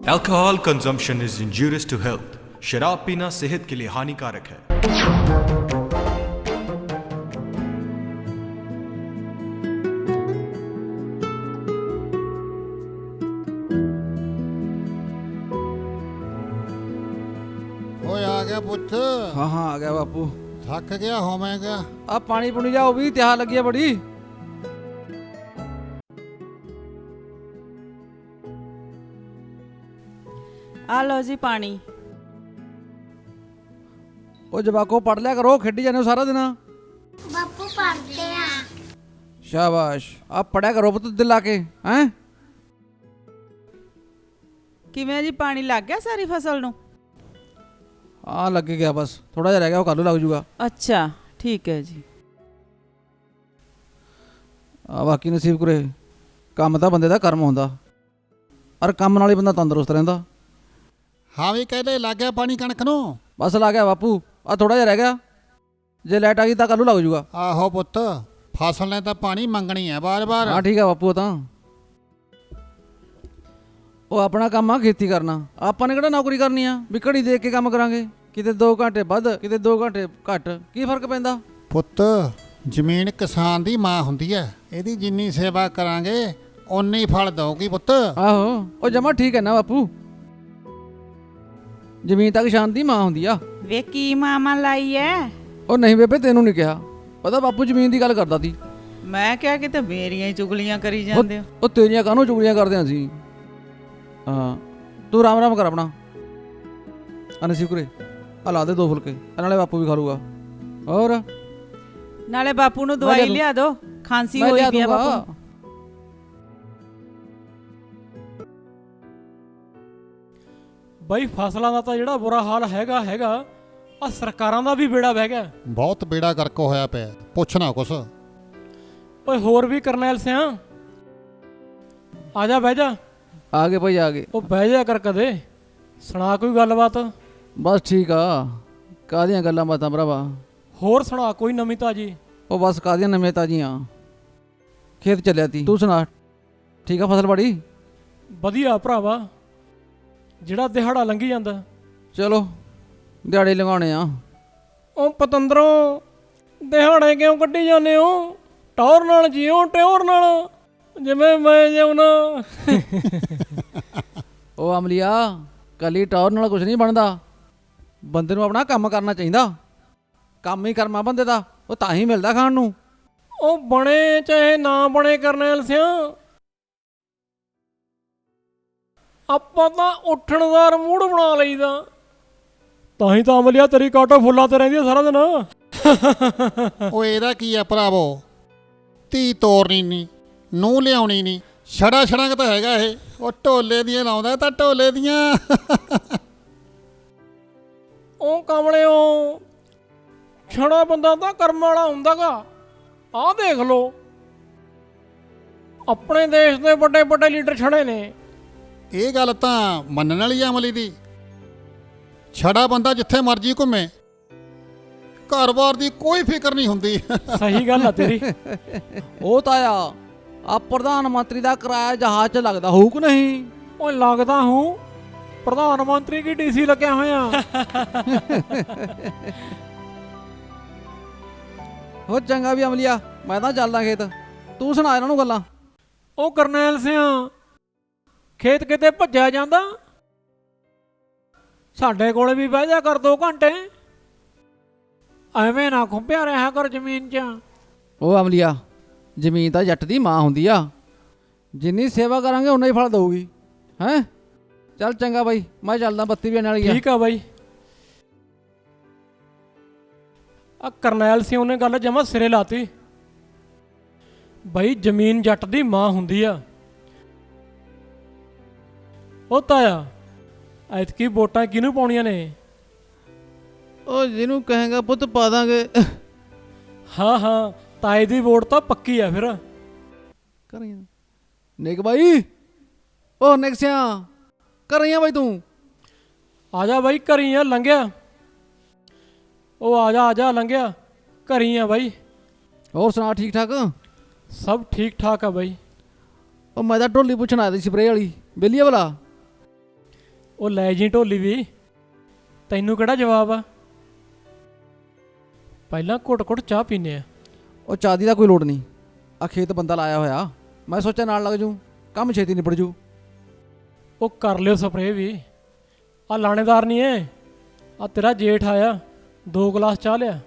Alcohol consumption is injurious to health. शराब पीना सेहत के लिए हानिकारक है। ओए आ गया पुੱਤ। हाँ हाँ आ गया बापू। थक गया होवेगा। अब पानी पुनी जाओ भी त्यार लगी है बड़ी। आ लो जी पानी। ओ जवाको पढ़ लिया करो, खेडी जाने हो सारा दिन। बापू पढ़ते हैं। शाबाश, आप पढ़ा करो पुੱਤ दिल लाके हैं। किवें जी पानी लग गया सारी फसल नूं? हाँ लग गया, बस थोड़ा जा रह गया, वो कल लग जूगा। अच्छा ठीक है जी। बाकी नसीब करे काम तो बंदे दा कर्म होंदा, और काम नाल ही बंदा तंदुरुस्त रहिंदा। हाँ भी कहले लग गया पानी कणक नूं। बस लग गया बापू, आ थोड़ा जा रह गया, जे लाइट आ गई तो कल लग जूगा। आहो पुੱਤ फसल ने तो पानी मंगनी है बार बार। हाँ ठीक है बापू। तो वो अपना काम आ खेती करना, ਆਪਾਂ ਨੇ ਕਿਹੜਾ ਨੌਕਰੀ ਕਰਨੀ ਆ ਵੀ ਘੜੀ ਦੇਖ ਕੇ ਕੰਮ ਕਰਾਂਗੇ, ਕਿਤੇ 2 ਘੰਟੇ ਵੱਧ ਕਿਤੇ 2 ਘੰਟੇ ਘੱਟ, ਕੀ ਫਰਕ ਪੈਂਦਾ। ਪੁੱਤ ਜ਼ਮੀਨ ਕਿਸਾਨ ਦੀ ਮਾਂ ਹੁੰਦੀ ਹੈ, ਇਹਦੀ ਜਿੰਨੀ ਸੇਵਾ ਕਰਾਂਗੇ ਓਨੀ ਫਲ ਦਊਗੀ ਪੁੱਤ। ਆਹੋ ਉਹ ਜਮਾ ਠੀਕ ਹੈ ਨਾ ਬਾਪੂ, ਜ਼ਮੀਨ ਤਾਂ ਕਿਸਾਨ ਦੀ ਮਾਂ ਹੁੰਦੀ ਆ। ਵੇ ਕੀ ਮਾਮਾ ਲਾਈ ਐ? ਉਹ ਨਹੀਂ ਬੇਬੇ ਤੈਨੂੰ ਨਹੀਂ ਕਿਹਾ, ਪਤਾ ਬਾਪੂ ਜ਼ਮੀਨ ਦੀ ਗੱਲ ਕਰਦਾ ਸੀ। ਮੈਂ ਕਿਹਾ ਕਿਤੇ ਮੇਰੀਆਂ ਹੀ ਚੁਗਲੀਆਂ ਕਰੀ ਜਾਂਦੇ ਹੋ। ਉਹ ਤੇਰੀਆਂ ਕਾਹਨੂੰ ਚੁਗਲੀਆਂ ਕਰਦੇ ਆਂ ਅਸੀਂ। ਹਾਂ ਤੂੰ ਰਾਮ ਰਾਮ ਕਰ ਆਪਣਾ। ਅਨਸੀਬ ਕੁਰੇ ਆ ਲਾ ਦੇ 2 ਫੁਲਕੇ, ਨਾਲੇ ਬਾਪੂ ਵੀ ਖਾ ਲੂਗਾ। ਹੋਰ ਨਾਲੇ ਬਾਪੂ ਨੂੰ ਦਵਾਈ ਲਿਆ ਦੋ, ਖਾਂਸੀ ਹੋਈ ਪਈ ਆ ਬਾਪੂ। ਬਈ ਫਸਲਾਂ ਦਾ ਤਾਂ ਜਿਹੜਾ ਬੁਰਾ ਹਾਲ ਹੈਗਾ ਆ ਸਰਕਾਰਾਂ ਦਾ ਵੀ ਬੇੜਾ ਬਹਿ ਗਿਆ। ਬਹੁਤ ਬੇੜਾ ਗਰਕ ਹੋਇਆ ਪਿਆ, ਪੁੱਛਣਾ ਕੁਛ। ਓਏ ਹੋਰ ਵੀ ਕਰਨੈਲ ਸਿਆਂ ਆ ਜਾ, ਬਹਿ ਜਾ। ਆ ਗਏ ਭਾਈ ਆ ਗਏ। ਉਹ ਬਹਿ ਜਾ ਕਰ, ਕਦੇ ਸੁਣਾ ਕੋਈ ਗੱਲਬਾਤ। ਬਸ ਠੀਕ ਆ, ਕਾਹਦੀਆਂ ਗੱਲਾਂ ਬਾਤਾਂ ਭਰਾਵਾ। ਹੋਰ ਸੁਣਾ ਕੋਈ ਨਵੀਂ ਤਾਜੀ। ਉਹ ਬਸ ਕਾਹਦੀਆਂ ਨਵੀਆਂ ਤਾਜ਼ੀਆਂ, ਖੇਤ ਚੱਲਿਆ ਤੀ। ਤੂੰ ਸੁਣਾ ਠੀਕ ਆ ਫਸਲ ਬੜੀ ਵਧੀਆ ਭਰਾਵਾ, ਜਿਹੜਾ ਦਿਹਾੜਾ ਲੰਘੀ ਜਾਂਦਾ। ਚਲੋ ਦਿਹਾੜੇ ਲਗਾਉਣੇ ਆ। ਉਹ ਪਤੰਦਰੋਂ ਦਿਹਾੜੇ ਕਿਉਂ ਕੱਢੀ ਜਾਂਦੇ ਹੋ? ਟੌਰ ਨਾਲ ਜੀਓ, ਟਿਓਰ ਨਾਲ, ਜਿਵੇਂ ਮੈਂ ਜਿਉਣਾ। ਉਹ ਅਮਲੀਆ ਕੱਲੀ ਟੌਰ ਨਾਲ ਕੁਝ ਨਹੀਂ ਬਣਦਾ, ਬੰਦੇ ਨੂੰ ਆਪਣਾ ਕੰਮ ਕਰਨਾ ਚਾਹੀਦਾ। ਕੰਮ ਹੀ ਕਰਮਾ ਬੰਦੇ ਦਾ, ਉਹ ਤਾਂ ਹੀ ਮਿਲਦਾ ਖਾਣ ਨੂੰ। ਉਹ ਬਣੇ ਚਾਹੇ ਨਾ ਬਣੇ ਕਰਨੈਲ ਸਿਆਂ, ਆਪਾਂ ਤਾਂ ਉੱਠਣ ਦਾ ਮੂਡ ਬਣਾ ਲਈਦਾ। ਤਾਂ ਹੀ ਤਾਂ ਅਮਲੀਆ ਤੇਰੀ ਕਾਟੋ ਫੁੱਲਾਂ ਤੇ ਰਹਿੰਦੀ ਆ ਸਾਰਾ ਦਿਨ। ਓਏ ਇਹਦਾ ਕੀ ਆ ਭਰਾਵੋ, ਧੀ ਤੋਰਨੀ ਨਹੀਂ, ਨੂੰ ਲਿਆਉਣੀ ਨਹੀਂ, ਛੜਾ ਛੜਾ ਤਾਂ ਹੈਗਾ ਇਹ। ਉਹ ਢੋਲੇ ਦੀਆਂ ਲਾਉਂਦਾ ਤਾਂ ਢੋਲੇ ਦੀਆਂ। ਉਹ ਕਮਲਿਓ, ਛੜਾ ਬੰਦਾ ਤਾਂ ਕਰਮ ਵਾਲਾ ਹੁੰਦਾਗਾ। ਆਹ ਦੇਖ ਲੋ, ਆਪਣੇ ਦੇਸ਼ ਦੇ ਵੱਡੇ ਵੱਡੇ ਲੀਡਰ ਛੜੇ ਨੇ। ਇਹ ਗੱਲ ਤਾਂ ਮੰਨਣ ਵਾਲੀ ਆ ਅਮਲੀ ਦੀ। ਛੜਾ ਬੰਦਾ ਜਿੱਥੇ ਮਰਜੀ ਘੁੰਮੇ, ਘਰ-ਬਾਰ ਦੀ ਕੋਈ ਫਿਕਰ ਨਹੀਂ ਹੁੰਦੀ। ਸਹੀ ਗੱਲ ਆ ਤੇਰੀ। ਉਹ ਤਾਂ ਆ ਪ੍ਰਧਾਨ ਮੰਤਰੀ ਦਾ ਕਿਰਾਇਆ ਜਹਾਜ਼ 'ਚ ਲੱਗਦਾ ਹੋਊ ਕਿ ਨਹੀਂ? ਉਹ ਲੱਗਦਾ ਹੂੰ, ਪ੍ਰਧਾਨ ਮੰਤਰੀ ਕੀ ਡੀਸੀ ਲੱਗਿਆ ਹੋਇਆ। ਹੋ ਚੰਗਾ ਵੀ ਅਮਲੀਆ, ਮੈਂ ਤਾਂ ਚੱਲਦਾ ਖੇਤ, ਤੂੰ ਸੁਣਾ ਇਹਨਾਂ ਨੂੰ ਗੱਲਾਂ। ਉਹ ਕਰਨੈਲ ਸਿਆਂ, ਖੇਤ ਕਿਤੇ ਭੱਜਿਆ ਜਾਂਦਾ? ਸਾਡੇ ਕੋਲੇ ਵੀ ਬਹਿ ਜਾ ਕਰ 2 ਘੰਟੇ, ਐਵੇਂ ਨਾ ਖੁੰਭਿਆ ਰਿਹਾ ਕਰ ਜ਼ਮੀਨ 'ਚ। ਉਹ ਅਮਲੀਆ ਜ਼ਮੀਨ ਤਾਂ ਜੱਟ ਦੀ ਮਾਂ ਹੁੰਦੀ ਆ, ਜਿੰਨੀ ਸੇਵਾ ਕਰਾਂਗੇ ਉਨਾ ਹੀ ਫਲ ਦਊਗੀ। ਹੈਂ ਚੱਲ ਚੰਗਾ ਬਾਈ, ਮੈਂ ਚੱਲਦਾ, ਬੱਤੀ ਵੀ ਆਉਣ ਵਾਲੀ ਆ। ਠੀਕ ਆ ਬਾਈ। ਆ ਕਰਨੈਲ ਸਿੰਘ ਨੇ ਗੱਲ ਜਮਾ ਸਿਰੇ ਲਾਤੀ। ਬਾਈ ਜ਼ਮੀਨ ਜੱਟ ਦੀ ਮਾਂ ਹੁੰਦੀ ਆ। ਉਹ ਤਾਇਆ ਐਤਕੀ ਵੋਟਾਂ ਕਿਹਨੂੰ ਪਾਉਣੀਆਂ ਨੇ? ਉਹ ਜਿਹਨੂੰ ਕਹੇਗਾ ਪੁੱਤ ਪਾ ਦਾਂਗੇ। ਹਾਂ ਹਾਂ, ਤਾਏ ਦੀ ਵੋਟ ਤਾਂ ਪੱਕੀ ਆ। ਫਿਰ ਕਰੀਆਂ ਨਿਕ ਬਾਈ, ਉਹ ਨਿਕਸਿਆ ਕਰੀਆਂ ਬਾਈ, ਤੂੰ ਆ ਜਾ ਬਾਈ, ਘਰੀ ਆ, ਲੰਘਿਆ। ਉਹ ਆ ਜਾ ਲੰਘਿਆ, ਘਰੀ ਆ ਬਾਈ। ਹੋਰ ਸੁਣਾ ਠੀਕ ਠਾਕ? ਸਭ ਠੀਕ ਠਾਕ ਆ ਬਾਈ। ਉਹ ਮੈਂ ਤਾਂ ਢੋਲੀ ਪੁੱਛਣ ਆਇਆ ਸੀ, ਸਪਰੇਅ ਵਾਲੀ ਬੇਲੀ ਆ ਭਲਾ। ਉਹ ਲੈ ਜੀ ਢੋਲੀ ਵੀ, ਤੈਨੂੰ ਕਿਹੜਾ ਜਵਾਬ ਆ। ਪਹਿਲਾਂ ਘੁੱਟ-ਘੁੱਟ ਚਾਹ ਪੀਨੇ ਆ। ਉਹ ਚਾਹ ਦੀ ਤਾਂ ਕੋਈ ਲੋੜ ਨਹੀਂ, ਆ ਖੇਤ ਬੰਦਾ ਲਾਇਆ ਹੋਇਆ, ਮੈਂ ਸੋਚਿਆ ਨਾਲ ਲੱਗ ਜੂ, ਕੰਮ ਛੇਤੀ ਨਿਬੜ ਜੂ। ਉਹ ਕਰ ਲਿਓ ਸਪਰੇਅ ਵੀ। ਆ ਲਾਣੇਦਾਰ ਨਹੀਂ ਐ, ਆ ਤੇਰਾ ਜੇਠ ਆਇਆ, 2 ਗਲਾਸ ਚਾਹ ਲਿਆ।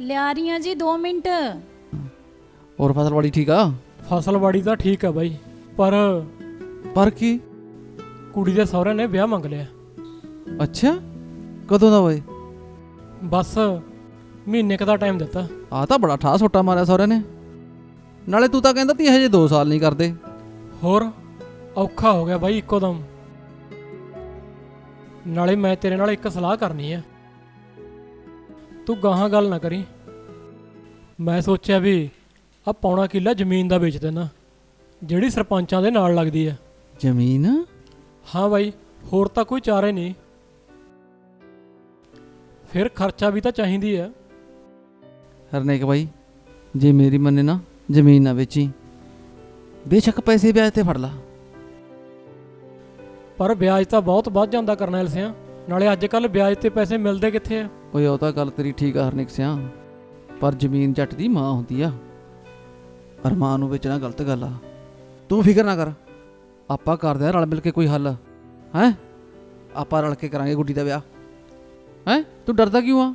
ਲਿਆ ਰਹੀਆਂ ਜੀ 2 ਮਿੰਟ। ਹੋਰ ਫਸਲਵਾੜੀ ਠੀਕ ਆ? ਫਸਲਵਾੜੀ ਤਾਂ ਠੀਕ ਆ ਬਾਈ, ਪਰ ਕੀ? ਕੁੜੀ ਦੇ ਸਹੁਰੇ ਨੇ ਵਿਆਹ ਮੰਗ ਲਿਆ। ਅੱਛਾ, ਕਦੋਂ ਦਾ ਓਏ? ਬਸ ਮਹੀਨੇ ਕੁ ਦਾ ਟਾਈਮ ਦਿੱਤਾ। ਆ ਤਾਂ ਬੜਾ ਠਾਹ ਸੋਟਾ ਮਾਰਿਆ ਸਹੁਰੇ ਨੇ। ਨਾਲੇ ਤੂੰ ਤਾਂ ਕਹਿੰਦਾ ਤੀ ਹਜੇ 2 ਸਾਲ ਨਹੀਂ ਕਰਦੇ। ਹੋਰ ਔਖਾ ਹੋ ਗਿਆ ਬਾਈ ਇੱਕੋ ਦਮ। ਨਾਲੇ ਮੈਂ ਤੇਰੇ ਨਾਲ ਇੱਕ ਸਲਾਹ ਕਰਨੀ ਆ, ਤੂੰ ਗਾਹਾਂ ਗੱਲ ਨਾ ਕਰੀ। ਮੈਂ ਸੋਚਿਆ ਵੀ ਆ ਪੌਣਾ ਕਿੱਲਾ ਜ਼ਮੀਨ ਦਾ ਵੇਚ ਦੇਣਾ, ਜਿਹੜੀ ਸਰਪੰਚਾਂ ਦੇ ਨਾਲ ਲੱਗਦੀ ਆ। ਜ਼ਮੀਨ? ਹਾਂ ਬਾਈ, ਹੋਰ ਤਾਂ ਕੋਈ ਚਾਰੇ ਨਹੀਂ, ਫਿਰ ਖਰਚਾ ਵੀ ਤਾਂ ਚਾਹੀਦੀ ਆ। ਹਰਨੇਕ ਬਾਈ, ਜੇ ਮੇਰੀ ਮੰਨੇ ਨਾ ਜ਼ਮੀਨ ਨਾ ਵੇਚੀ, ਬੇਸ਼ੱਕ ਪੈਸੇ ਵਿਆਜ ਤੇ ਫੜ ਲਾ। ਪਰ ਵਿਆਜ ਤਾਂ ਬਹੁਤ ਵੱਧ ਜਾਂਦਾ ਕਰਨੈਲ ਸਿਆਂ, ਨਾਲੇ ਅੱਜ ਕੱਲ੍ਹ ਵਿਆਜ ਤੇ ਪੈਸੇ ਮਿਲਦੇ ਕਿੱਥੇ ਆ। ਓਏ ਉਹ ਤਾਂ ਗੱਲ ਤੇਰੀ ਠੀਕ ਆ ਹਰਨੇਕ ਸਿਆਂ, ਪਰ ਜ਼ਮੀਨ ਜੱਟ ਦੀ ਮਾਂ ਹੁੰਦੀ ਆ, ਪਰ ਮਾਂ ਨੂੰ ਵੇਚਣਾ ਗਲਤ ਗੱਲ ਆ। ਤੂੰ ਫਿਕਰ ਨਾ ਕਰ, ਆਪਾਂ ਕਰਦੇ ਆ ਰਲ ਮਿਲ ਕੇ ਕੋਈ ਹੱਲ। ਹੈਂ, ਆਪਾਂ ਰਲ ਕੇ ਕਰਾਂਗੇ ਗੁੱਡੀ ਦਾ ਵਿਆਹ। ਹੈਂ, ਤੂੰ ਡਰਦਾ ਕਿਉਂ ਆ?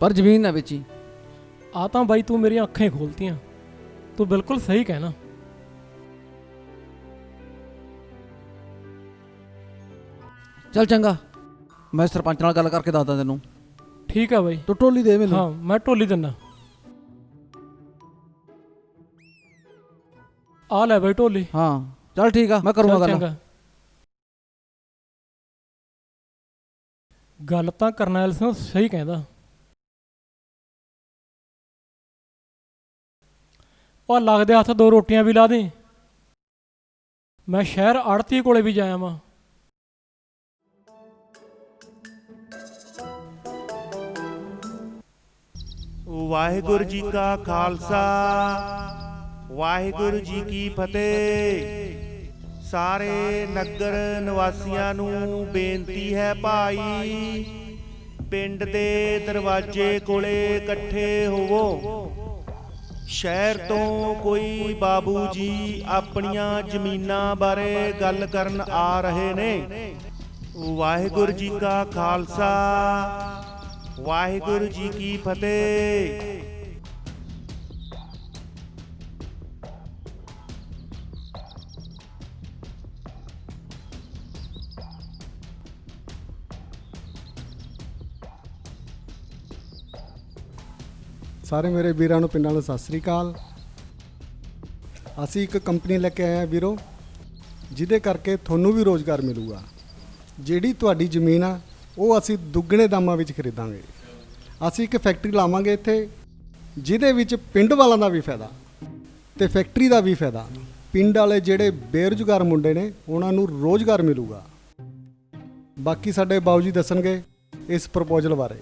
ਪਰ ਜ਼ਮੀਨ ਨਾ ਵੇਚੀ। ਆ ਤਾਂ ਬਾਈ ਤੂੰ ਮੇਰੀਆਂ ਅੱਖਾਂ ਹੀ ਖੋਲਤੀਆਂ, ਤੂੰ ਬਿਲਕੁਲ ਸਹੀ ਕਹਿਣਾ। ਚੱਲ ਚੰਗਾ, ਮੈਂ ਸਰਪੰਚ ਨਾਲ ਗੱਲ ਕਰਕੇ ਦੱਸਦਾ ਤੈਨੂੰ। ਠੀਕ ਆ ਬਾਈ। ਤੂੰ ਢੋਲੀ ਦੇ ਮੈਨੂੰ। ਹਾਂ, ਮੈਂ ਢੋਲੀ ਦਿੰਦਾ। ਆ ਲੈ ਬਾਈ ਢੋਲੀ। ਹਾਂ ਚੱਲ ਠੀਕ ਆ, ਮੈਂ ਕਰੂੰਗਾ ਚੱਲ ਗੱਲ। ਚੰਗਾ। ਗੱਲ ਤਾਂ ਕਰਨੈਲ ਸਿੰਘ ਸਹੀ ਕਹਿੰਦਾ। ਉਹ ਲੱਗਦੇ ਹੱਥ 2 ਰੋਟੀਆਂ ਵੀ ਲਾ ਦੇ, ਮੈਂ ਸ਼ਹਿਰ ਆੜਤੀ ਕੋਲੇ ਵੀ ਜਾਇਆ ਵਾਂ। ਵਾਹਿਗੁਰੂ ਜੀ ਕਾ ਖਾਲਸਾ, ਵਾਹਿਗੁਰੂ ਜੀ ਕੀ ਫਤਿਹ। ਸਾਰੇ ਨਗਰ ਨਿਵਾਸੀਆਂ ਨੂੰ ਬੇਨਤੀ ਹੈ ਭਾਈ, ਪਿੰਡ ਦੇ ਦਰਵਾਜ਼ੇ ਕੋਲੇ ਇਕੱਠੇ ਹੋਵੋ। ਸ਼ਹਿਰ ਤੋਂ ਕੋਈ ਬਾਬੂ ਜੀ ਆਪਣੀਆਂ ਜ਼ਮੀਨਾਂ ਬਾਰੇ ਗੱਲ ਕਰਨ ਆ ਰਹੇ ਨੇ। ਵਾਹਿਗੁਰੂ ਜੀ ਕਾ ਖਾਲਸਾ, ਵਾਹਿਗੁਰੂ ਜੀ ਕੀ ਫਤਿਹ। ਸਾਰੇ ਮੇਰੇ ਵੀਰਾਂ ਨੂੰ ਪਿੰਡਾਂ ਨੂੰ ਸਤਿ ਸ੍ਰੀ ਅਕਾਲ। ਅਸੀਂ ਇੱਕ ਕੰਪਨੀ ਲੈ ਕੇ ਆਏ ਹਾਂ ਵੀਰੋ, ਜਿਹਦੇ ਕਰਕੇ ਤੁਹਾਨੂੰ ਵੀ ਰੋਜ਼ਗਾਰ ਮਿਲੂਗਾ। ਜਿਹੜੀ ਤੁਹਾਡੀ ਜ਼ਮੀਨ ਆ ਉਹ ਅਸੀਂ ਦੁੱਗਣੇ ਦਾਮਾਂ ਵਿੱਚ ਖਰੀਦਾਂਗੇ। ਅਸੀਂ ਇੱਕ ਫੈਕਟਰੀ ਲਾਵਾਂਗੇ ਇੱਥੇ, ਜਿਹਦੇ ਵਿੱਚ ਪਿੰਡ ਵਾਲਿਆਂ ਦਾ ਵੀ ਫਾਇਦਾ ਤੇ ਫੈਕਟਰੀ ਦਾ ਵੀ ਫਾਇਦਾ। ਪਿੰਡ ਵਾਲੇ ਜਿਹੜੇ ਬੇਰੁਜ਼ਗਾਰ ਮੁੰਡੇ ਨੇ ਉਹਨਾਂ ਨੂੰ ਰੋਜ਼ਗਾਰ ਮਿਲੂਗਾ। ਬਾਕੀ ਸਾਡੇ ਬਾਊ ਜੀ ਦੱਸਣਗੇ ਇਸ ਪ੍ਰਪੋਜ਼ਲ ਬਾਰੇ।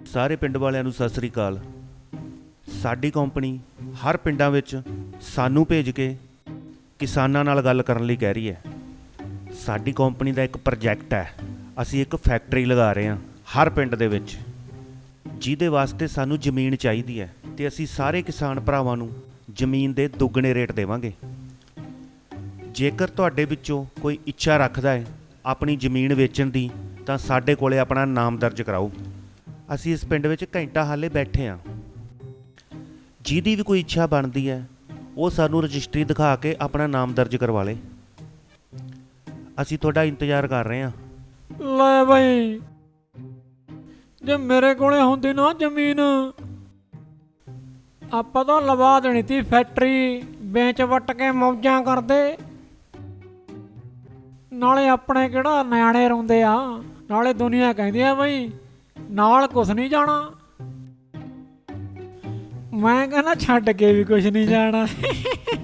ਸਾਰੇ ਪਿੰਡ ਵਾਲਿਆਂ ਨੂੰ ਸਤਿ ਸ੍ਰੀ ਅਕਾਲ। ਸਾਡੀ ਕੰਪਨੀ ਹਰ ਪਿੰਡਾਂ ਵਿੱਚ ਸਾਨੂੰ ਭੇਜ ਕੇ ਕਿਸਾਨਾਂ ਨਾਲ ਗੱਲ ਕਰਨ ਲਈ ਕਹਿ ਰਹੀ ਹੈ। ਸਾਡੀ ਕੰਪਨੀ ਦਾ ਇੱਕ ਪ੍ਰੋਜੈਕਟ ਹੈ, ਅਸੀਂ ਇੱਕ ਫੈਕਟਰੀ ਲਗਾ ਰਹੇ ਹਾਂ ਹਰ ਪਿੰਡ ਦੇ ਵਿੱਚ, ਜਿਹਦੇ ਵਾਸਤੇ ਸਾਨੂੰ ਜ਼ਮੀਨ ਚਾਹੀਦੀ ਹੈ ਤੇ ਅਸੀਂ ਸਾਰੇ ਕਿਸਾਨ ਭਰਾਵਾਂ ਨੂੰ ਜ਼ਮੀਨ ਦੇ ਦੁੱਗਣੇ ਰੇਟ ਦੇਵਾਂਗੇ। ਜੇਕਰ ਤੁਹਾਡੇ ਵਿੱਚੋਂ ਕੋਈ ਇੱਛਾ ਰੱਖਦਾ ਹੈ ਆਪਣੀ ਜ਼ਮੀਨ ਵੇਚਣ ਦੀ, ਤਾਂ ਸਾਡੇ ਕੋਲੇ ਆਪਣਾ ਨਾਮ ਦਰਜ ਕਰਾਓ। ਅਸੀਂ ਇਸ ਪਿੰਡ ਵਿੱਚ ਘੰਟਾ ਹਾਲੇ ਬੈਠੇ ਹਾਂ। ਜਿਹਦੀ ਵੀ ਕੋਈ ਇੱਛਾ ਬਣਦੀ ਹੈ ਉਹ ਸਾਨੂੰ ਰਜਿਸਟਰੀ ਦਿਖਾ ਕੇ ਆਪਣਾ ਨਾਮ ਦਰਜ ਕਰਵਾ ਲੇ। ਅਸੀਂ ਤੁਹਾਡਾ ਇੰਤਜ਼ਾਰ ਕਰ ਰਹੇ ਹਾਂ। ਲੈ ਬਾਈ, ਜੇ ਮੇਰੇ ਕੋਲੇ ਹੁੰਦੀ ਨਾ ਜ਼ਮੀਨ, ਆਪਾਂ ਤਾਂ ਲਵਾ ਦੇਣੀ ਤੀ ਫੈਕਟਰੀ, ਵੇਚ ਵੱਟ ਕੇ ਮੌਜਾਂ ਕਰਦੇ। ਨਾਲੇ ਆਪਣੇ ਕਿਹੜਾ ਨਿਆਣੇ ਰੋਂਦੇ ਆ, ਨਾਲੇ ਦੁਨੀਆ ਕਹਿੰਦੀ ਆ ਬਈ ਨਾਲ ਕੁਛ ਨਹੀਂ ਜਾਣਾ। ਮੈਂ ਕਹਿੰਦਾ ਛੱਡ ਕੇ ਵੀ ਕੁਛ ਨਹੀਂ ਜਾਣਾ।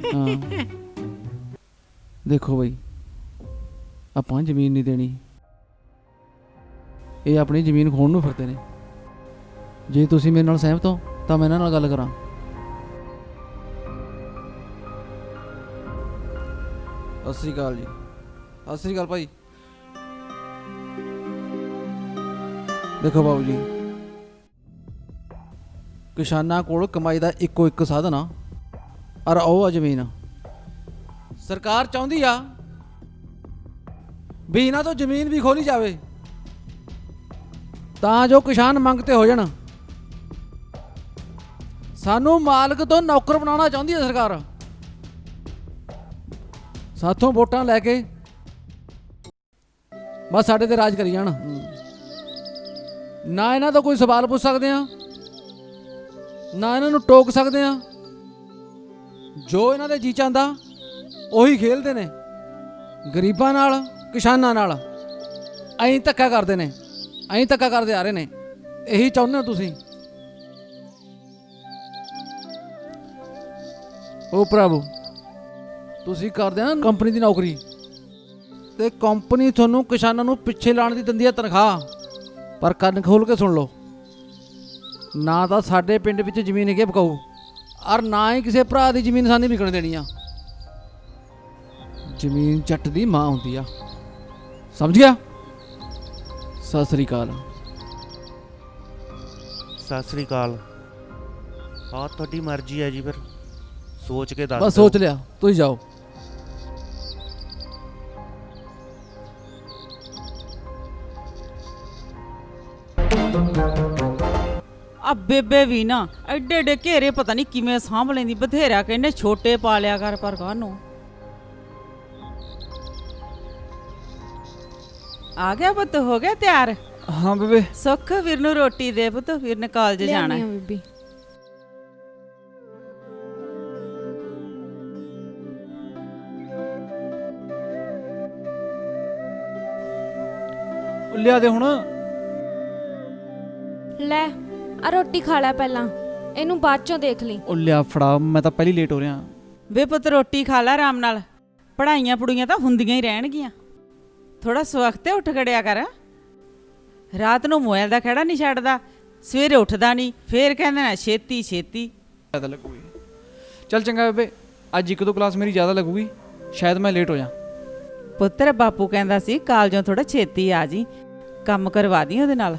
ਹਾਂ ਦੇਖੋ ਬਈ, ਆਪਾਂ ਜ਼ਮੀਨ ਨਹੀਂ ਦੇਣੀ, ਇਹ ਆਪਣੀ ਜ਼ਮੀਨ ਖੋਣ ਨੂੰ ਫਿਰਦੇ ਨੇ। ਜੇ ਤੁਸੀਂ ਮੇਰੇ ਨਾਲ ਸਹਿਮਤ ਹੋ ਤਾਂ ਮੈਂ ਇਹਨਾਂ ਨਾਲ ਗੱਲ ਕਰਾਂ। ਸਤਿ ਸ਼੍ਰੀ ਅਕਾਲ ਜੀ। ਸਤਿ ਸ੍ਰੀ ਅਕਾਲ ਭਾਈ। ਦੇਖੋ ਬਾਬੂ ਜੀ, ਕਿਸਾਨਾਂ ਕੋਲ ਕਮਾਈ ਦਾ ਇੱਕੋ ਇੱਕ ਸਾਧਨ ਆ, ਔਰ ਉਹ ਆ ਜ਼ਮੀਨ। ਸਰਕਾਰ ਚਾਹੁੰਦੀ ਆ ਵੀ ਇਹਨਾਂ ਤੋਂ ਜ਼ਮੀਨ ਵੀ ਖੋਲੀ ਜਾਵੇ ਤਾਂ ਜੋ ਕਿਸਾਨ ਮੰਗ ਤੇ ਹੋ ਜਾਣ। ਸਾਨੂੰ ਮਾਲਕ ਤੋਂ ਨੌਕਰ ਬਣਾਉਣਾ ਚਾਹੁੰਦੀ ਹੈ ਸਰਕਾਰ। ਸਾਥੋਂ ਵੋਟਾਂ ਲੈ ਕੇ ਬਸ ਸਾਡੇ ਤੇ ਰਾਜ ਕਰੀ ਜਾਣ। ਨਾ ਇਹਨਾਂ ਤੋਂ ਕੋਈ ਸਵਾਲ ਪੁੱਛ ਸਕਦੇ ਆ, ਨਾ ਇਹਨਾਂ ਨੂੰ ਟੋਕ ਸਕਦੇ ਆ। ਜੋ ਇਹਨਾਂ ਦੇ ਜੀ ਚਾਹੁੰਦਾ ਉਹੀ ਖੇਲਦੇ ਨੇ, ਗਰੀਬਾਂ ਨਾਲ, ਕਿਸਾਨਾਂ ਨਾਲ। ਐਂ ਧੱਕਾ ਕਰਦੇ ਨੇ, ਐਂ ਧੱਕਾ ਕਰਦੇ ਆ ਰਹੇ ਨੇ। ਇਹੀ ਚਾਹੁੰਦੇ ਹੋ ਤੁਸੀਂ? ਉਹ ਪ੍ਰਭੂ, ਤੁਸੀਂ ਕਰਦੇ ਆ ਕੰਪਨੀ ਦੀ ਨੌਕਰੀ ਤੇ ਕੰਪਨੀ ਤੁਹਾਨੂੰ ਕਿਸਾਨਾਂ ਨੂੰ ਪਿੱਛੇ ਲਾਉਣ ਦੀ ਦਿੰਦੀ ਹੈ ਤਨਖਾਹ। ਪਰ ਕੰਨ ਖੋਲ ਕੇ ਸੁਣ ਲਓ, ਨਾ ਤਾਂ ਸਾਡੇ ਪਿੰਡ ਵਿੱਚ ਜ਼ਮੀਨ ਹੈਗੀ ਬਕਾਊ, ਔਰ ਨਾ ਹੀ ਕਿਸੇ ਭਰਾ ਦੀ ਜ਼ਮੀਨ ਸਾਨੀ ਵਿਕਣ ਦੇਣੀ ਆ। ਜ਼ਮੀਨ ਜੱਟ ਦੀ ਮਾਂ ਹੁੰਦੀ ਆ, ਸਮਝ ਗਿਆ? ਸਤਿ ਸ੍ਰੀ ਅਕਾਲ। ਸਤਿ ਸ੍ਰੀ ਅਕਾਲ। ਹਾਂ, ਤੁਹਾਡੀ ਮਰਜ਼ੀ ਹੈ ਜੀ, ਫਿਰ ਸੋਚ ਕੇ ਦੱਸ ਬਸ ਦਿਓ। ਸੋਚ ਲਿਆ, ਤੁਸੀਂ ਜਾਓ। ਆ ਬੇਬੇ ਵੀ ਨਾ ਐਡੇ ਐਡੇ ਘੇਰੇ ਪਤਾ ਨਹੀਂ ਕਿਵੇਂ ਸਾਂਭ ਲੈਂਦੀ। ਬਥੇਰਾ ਕਹਿੰਦੇ ਛੋਟੇ ਪਾ ਲਿਆ ਕਰ, ਪਰ ਕਾਹਨੂੰ। ਆ ਗਿਆ ਪੁੱਤ, ਹੋ ਗਿਆ ਤਿਆਰ? ਹਾਂ ਬੇਬੇ। ਸੁੱਖ ਵੀਰ ਨੂੰ ਰੋਟੀ ਦੇ ਪੁੱਤ, ਵੀਰ ਨੇ ਕਾਲਜ ਜਾਣਾ ਹੈ। ਬੀਬੀ ਲਿਆ ਦੇ ਹੁਣ। ਲੈ ਆ ਰੋਟੀ ਖਾ ਲੈ ਪਹਿਲਾਂ, ਇਹਨੂੰ ਬਾਅਦ ਚੋਂ ਦੇਖ ਲਈ। ਉਹ ਲਿਆ ਫੜਾ, ਮੈਂ ਤਾਂ ਪਹਿਲੀ ਲੇਟ ਹੋ ਰਿਹਾ। ਵੇ ਪੁੱਤ ਰੋਟੀ ਖਾ ਲੈ ਆਰਾਮ ਨਾਲ, ਪੜ੍ਹਾਈਆਂ ਪੁੜੀਆਂ ਤਾਂ ਹੁੰਦੀਆਂ ਹੀ ਰਹਿਣਗੀਆਂ। ਥੋੜਾ ਸਵਖਤੇ ਉੱਠ ਖੜਿਆ ਕਰ। ਰਾਤ ਨੂੰ ਮੋਬਾਈਲ ਦਾ ਖੜਾ ਨਹੀਂ ਛੱਡਦਾ, ਸਵੇਰੇ ਉੱਠਦਾ ਨਹੀਂ, ਫੇਰ ਕਹਿੰਦੇ ਨਾ ਛੇਤੀ ਛੇਤੀ। ਜ਼ਿਆਦਾ ਲੱਗੂਗੀ। ਚੱਲ ਚੰਗਾ ਬੇਬੇ, ਅੱਜ ਇੱਕ ਦੋ ਕਲਾਸ ਮੇਰੀ ਜ਼ਿਆਦਾ ਲੱਗੂਗੀ, ਸ਼ਾਇਦ ਮੈਂ ਲੇਟ ਹੋ ਜਾ। ਪੁੱਤਰ ਬਾਪੂ ਕਹਿੰਦਾ ਸੀ ਕਾਲਜੋਂ ਥੋੜਾ ਛੇਤੀ ਆ ਜੀ, ਕੰਮ ਕਰਵਾ ਦੀ ਉਹਦੇ ਨਾਲ।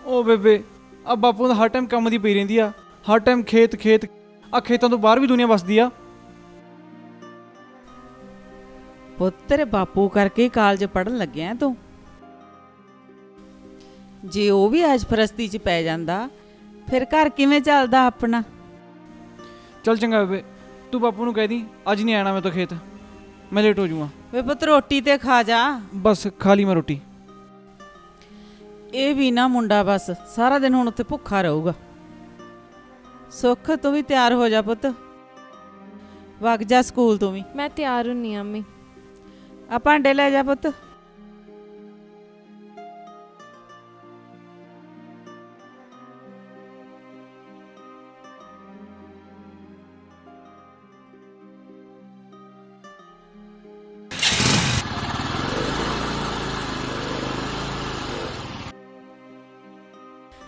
ਉਹ ਬੇਬੇ, ਆ ਬਾਪੂ ਦਾ ਹਰ ਟਾਈਮ ਕੰਮ ਦੀ ਪਈ ਰਹਿੰਦੀ ਆ, ਹਰ ਟਾਈਮ ਖੇਤ ਖੇਤ। ਆ ਖੇਤਾਂ ਤੋਂ ਬਾਹਰ ਵੀ ਦੁਨੀਆ ਵਸਦੀ ਆ। ਪੁੱਤਰ ਬਾਪੂ ਕਰਕੇ ਕਾਲਜ ਪੜਨ ਲੱਗਿਆ ਤੂੰ। ਜੇ ਉਹ ਵੀ ਅੱਜ ਫਰਸਤੀ 'ਚ ਪੈ ਜਾਂਦਾ ਫਿਰ ਘਰ ਕਿਵੇਂ ਚੱਲਦਾ ਆਪਣਾ? ਚੱਲ ਚੰਗਾ ਬੇਬੇ, ਤੂੰ ਬਾਪੂ ਨੂੰ ਕਹਿ ਦੀ ਅੱਜ ਨਹੀਂ ਆਣਾ ਮੈਂ ਤਾਂ ਖੇਤ, ਮੈਂ ਲੇਟ ਹੋ ਜਾਊਂਗਾ। ਵੇ ਪੁੱਤ ਰੋਟੀ ਤੇ ਖਾ ਜਾ। ਬਸ ਖਾ ਲਈ ਮੈਂ ਰੋਟੀ। ਇਹ ਵੀ ਨਾ ਮੁੰਡਾ ਬਸ ਸਾਰਾ ਦਿਨ ਹੁਣ ਉੱਥੇ ਭੁੱਖਾ ਰਹੂਗਾ। ਸੁੱਖ ਤੂੰ ਵੀ ਤਿਆਰ ਹੋ ਜਾ ਪੁੱਤ, ਵਗ ਜਾ ਸਕੂਲ ਤੂੰ ਵੀ। ਮੈਂ ਤਿਆਰ ਹੁੰਨੀ ਆ ਅੰਮੀ। ਆ ਭਾਂਡੇ ਲੈ ਜਾ ਪੁੱਤ।